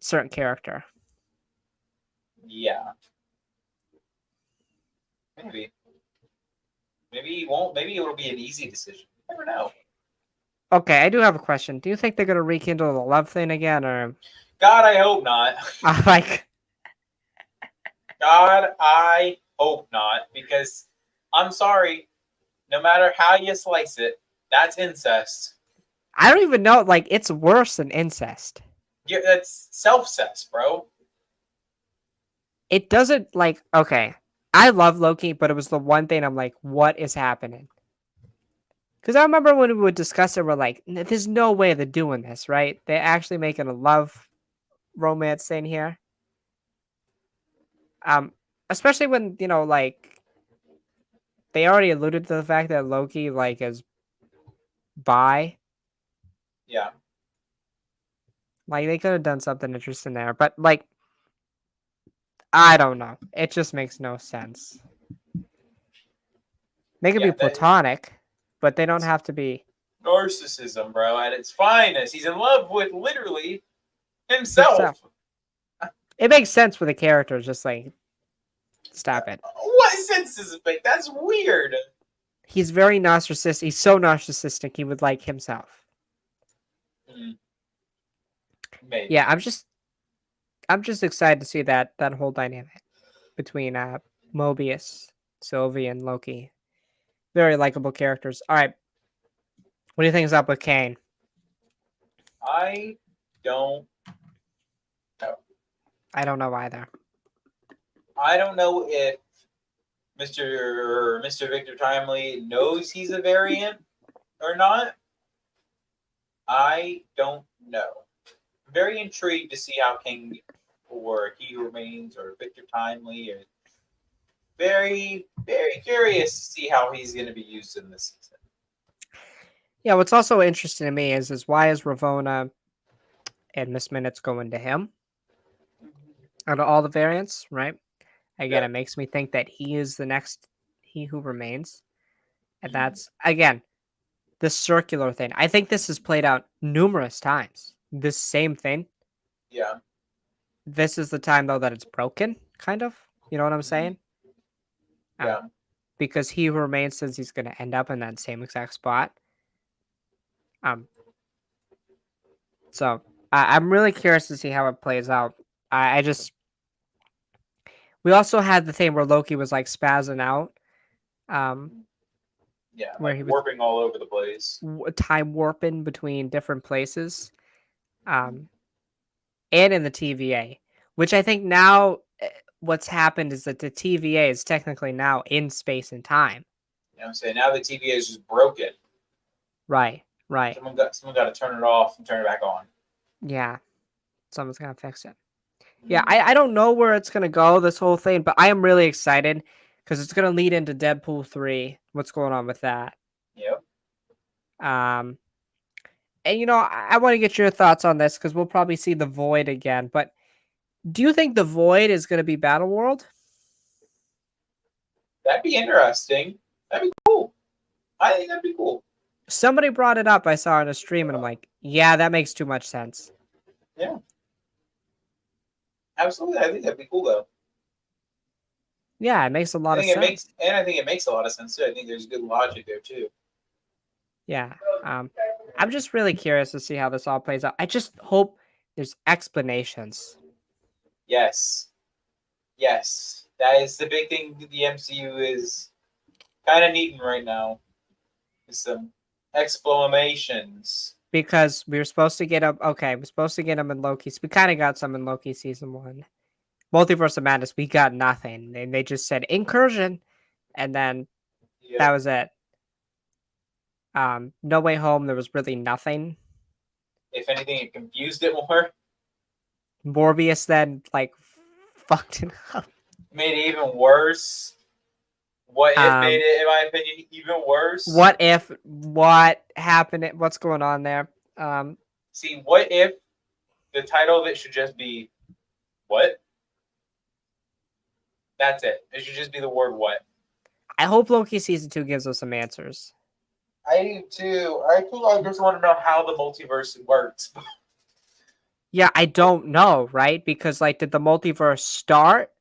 certain character. Yeah. Maybe. Maybe he won't. Maybe it'll be an easy decision. You never know. Okay, I do have a question. Do you think they're gonna rekindle the love thing again, or God, I hope not. like? God, I hope not. Because I'm sorry. No matter how you slice it, that's incest. I don't even know. Like, it's worse than incest. Yeah, that's self-cest, bro. It doesn't like. Okay, I love Loki, but it was the one thing I'm like, what is happening? Because I remember when we would discuss it, we're like, there's no way they're doing this, right? They're actually making a love romance thing here. Especially when, like, they already alluded to the fact that Loki, like, is bi. Yeah. Like, they could have done something interesting there. But, like, I don't know. It just makes no sense. They could be platonic, but they don't have to be. Narcissism, bro, at its finest. He's in love with literally himself. It makes sense for the characters, just like, stop it. What sense does it make? That's weird. He's very narcissistic. He's so narcissistic, he would like himself. Maybe. Yeah, I'm just excited to see that whole dynamic between Mobius, Sylvie, and Loki. Very likable characters. All right, what do you think is up with Kane? I don't know. I don't know either. I don't know if Mr. Victor Timely knows he's a variant or not. I don't know. I'm very intrigued to see how King or He Who Remains or Victor Timely are very, very curious to see how he's going to be used in this season. Yeah, what's also interesting to me is why is Ravonna and Miss Minutes going to him out of all the variants, right? Again, Yeah. it makes me think that he is the next He Who Remains. And Mhm. that's, again, the circular thing. I think this has played out numerous times. This same thing. Yeah. This is the time, though, that it's broken, kind of. You know what I'm saying? Yeah. Because He Who Remains says he's going to end up in that same exact spot. So I'm really curious to see how it plays out. I just we also had the thing where Loki was like spazzing out, Yeah. where Like he was warping all over the place. time warping between different places, and in the TVA, which I think now what's happened is that the TVA is technically now in space and time. You know what I'm saying? Now the TVA is just broken. Right. Right. Someone got to turn it off and turn it back on. Yeah. Someone's gonna fix it. Yeah, I don't know where it's gonna go, this whole thing, but I am really excited because it's gonna lead into Deadpool 3. What's going on with that? Yep. Um, and I want to get your thoughts on this because we'll probably see the Void again. But do you think the Void is gonna be Battle World? That'd be interesting. That'd be cool. I think that'd be cool. Somebody brought it up. I saw on a stream, and I'm like, yeah, that makes too much sense. Yeah. Absolutely. I think that'd be cool though. Yeah, it makes a lot of I think sense. I think it makes a lot of sense too. I think there's good logic there too. Yeah. I'm just really curious to see how this all plays out. I just hope there's explanations. Yes. Yes. That is the big thing the MCU is kind of needing right now. Is some explanations. Because we were supposed to get him. Okay, we're supposed to get him in Loki. We kind of got some in Loki season 1. Multiverse of Madness, we got nothing. And they just said incursion, and then that was it. No Way Home, there was really nothing. If anything, it confused it more. Morbius then fucked it up. Made it even worse. What if made it, in my opinion, even worse? What if? What happened? What's going on there? See, what if the title of it should just be what? That's it. It should just be the word what. I hope Loki season 2 gives us some answers. I do too. I think I just want to know how the multiverse works. Yeah, I don't know, right? Because did the multiverse start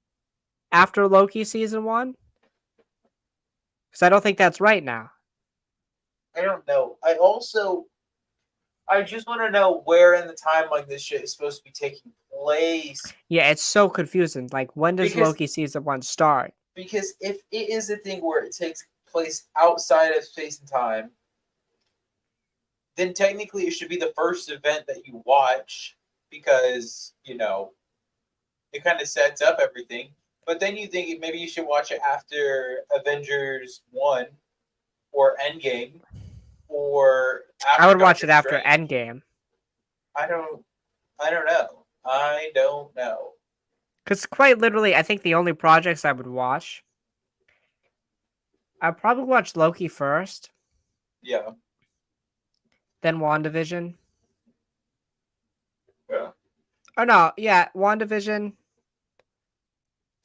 after Loki season 1? Because I don't think that's right now. I don't know. I just want to know where in the timeline this shit is supposed to be taking place. Yeah, it's so confusing. When does Loki season 1 start? Because if it is a thing where it takes place outside of space and time, then technically it should be the first event that you watch because, it kind of sets up everything. But then you think maybe you should watch it after Avengers 1 or Endgame or after I would watch Doctor it after Strange. Endgame. I don't know. I don't know. Because quite literally, I think the only projects I would watch, I'd probably watch Loki first. Yeah. Then WandaVision. Yeah. Oh no, yeah, WandaVision.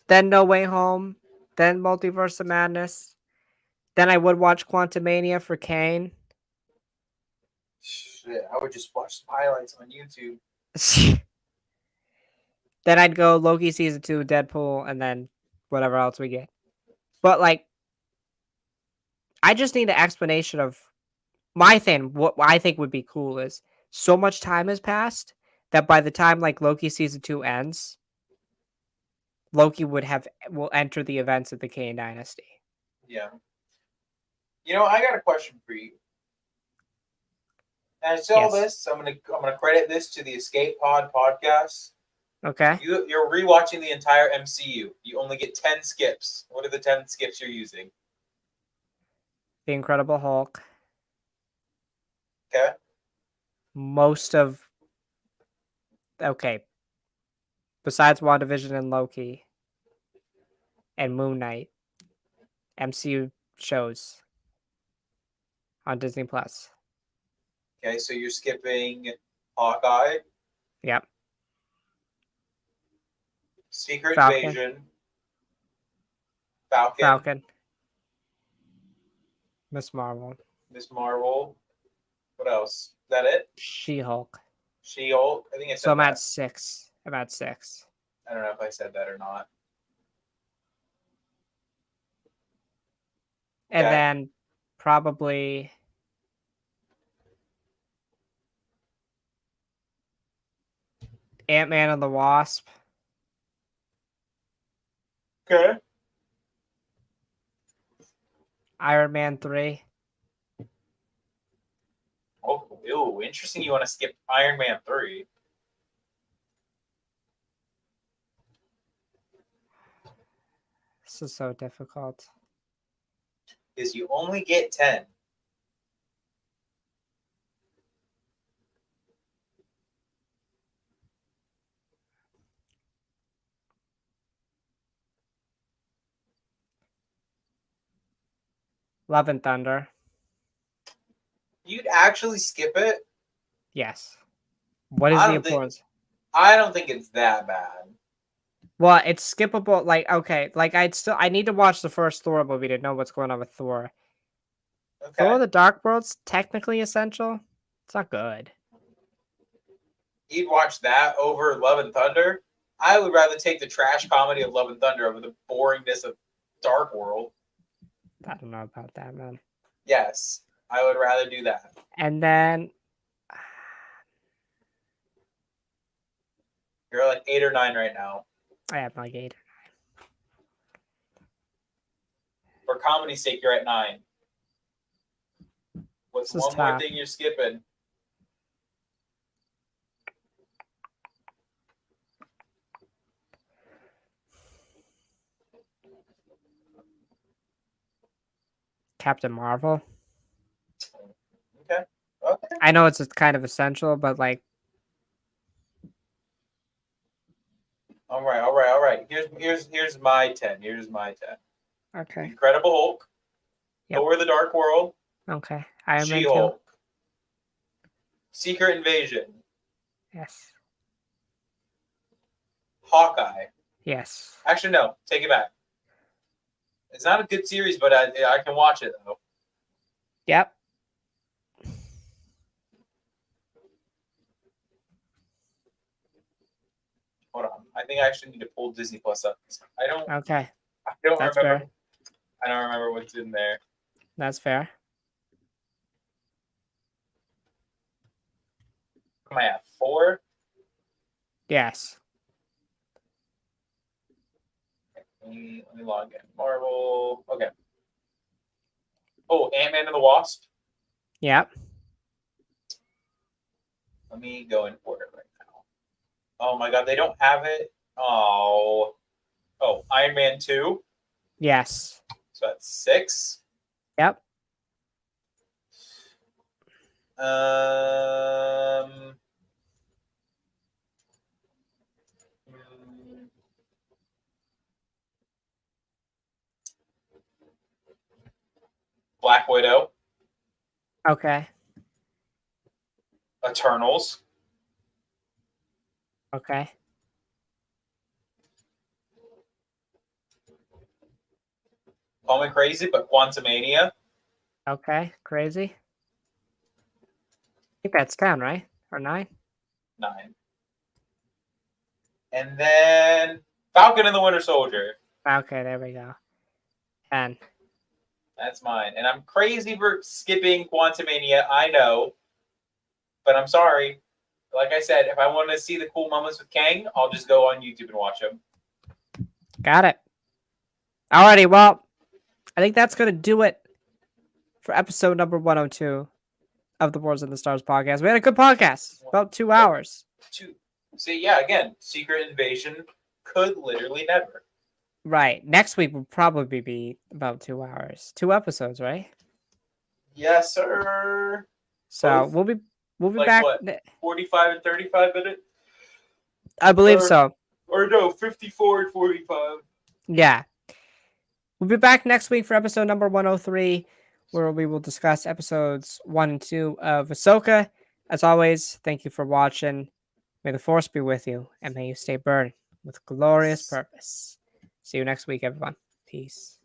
Then No Way Home. Then Multiverse of Madness. Then I would watch Quantumania for Kane. Shit, I would just watch some highlights on YouTube. Then I'd go Loki season 2, Deadpool, and then whatever else we get. But I just need an explanation of my thing. What I think would be cool is so much time has passed that by the time Loki season 2 ends, Loki will enter the events of the Kane Dynasty. Yeah. I got a question for you. And I saw this. I'm gonna credit this to the Escape Pod podcast. Okay. You're rewatching the entire MCU. You only get 10 skips. What are the 10 skips you're using? The Incredible Hulk. Okay. Most of. Okay. Besides WandaVision and Loki and Moon Knight, MCU shows on Disney Plus. Okay, so you're skipping Hawkeye, Yep. Secret Falcon. Invasion, Falcon, Falcon. Miss Marvel. Miss Marvel. What else? Is that it? She-Hulk. She-Hulk. I think I said So I'm that. at 6. I'm at 6. I don't know if I said that or not. And Okay. then probably Ant-Man and the Wasp. Okay. Iron Man 3. Oh, ew, interesting. You want to skip Iron Man 3. This is so difficult. Is you only get 10. Love and Thunder. You'd actually skip it? Yes. What is I the don't think- importance? I don't think it's that bad. Well, it's skippable. Like, okay, like I need to watch the first Thor movie to know what's going on with Thor. Okay. Thor: The Dark World's technically essential. It's not good. You'd watch that over Love and Thunder? I would rather take the trash comedy of Love and Thunder over the boringness of Dark World. I don't know about that, man. Yes, I would rather do that. And then You're like 8 or 9 right now. I have like 8. For comedy's sake, you're at 9. What's This is one more tough. thing you're skipping? Captain Marvel. Okay. Okay. I know it's kind of essential, but like, All right. Here's my 10. Here's my 10. okay, Incredible Hulk. Yep. Thor: The Dark World. okay. Iron Man 2. She-Hulk. Secret Invasion. Yes, Hawkeye. yes. Actually, no. Take it back. It's not a good series, but I can watch it though. Yep. Hold on. I think I actually need to pull Disney Plus up. I don't Okay, remember. that's fair. I don't remember what's in there. That's fair. Am I at 4? Yes. Let me log in. Marvel. Okay. Oh, Ant-Man and the Wasp. Yep. Let me go in order right now. Oh my god, they don't have it. Oh, Iron Man 2. Yes. So that's 6. Yep. Black Widow. Okay. Eternals. Okay. Call me crazy, but Quantumania. Okay. Crazy. I think that's 10, right? Or 9? 9. And then Falcon and the Winter Soldier. Okay, there we go. 10. That's mine. And I'm crazy for skipping Quantumania, I know. But I'm sorry. Like I said, if I want to see the cool moments with Kang, I'll just go on YouTube and watch them. Got it. Alrighty, well, I think that's going to do it for episode number 102 of the Wars and the Stars podcast. We had a good podcast, about 2 hours. So yeah, again, Secret Invasion could literally never. Right. Next week will probably be about 2 hours. 2 episodes, right? Yes, sir. So Both? we'll be Like back. what? 45 and 35 minutes? I believe Or- so. Or no, 54 and 45. Yeah. We'll be back next week for episode number 103, where we will discuss episodes 1 and 2 of Ahsoka. As always, thank you for watching. May the Force be with you, and may you stay burned with glorious purpose. See you next week, everyone. Peace.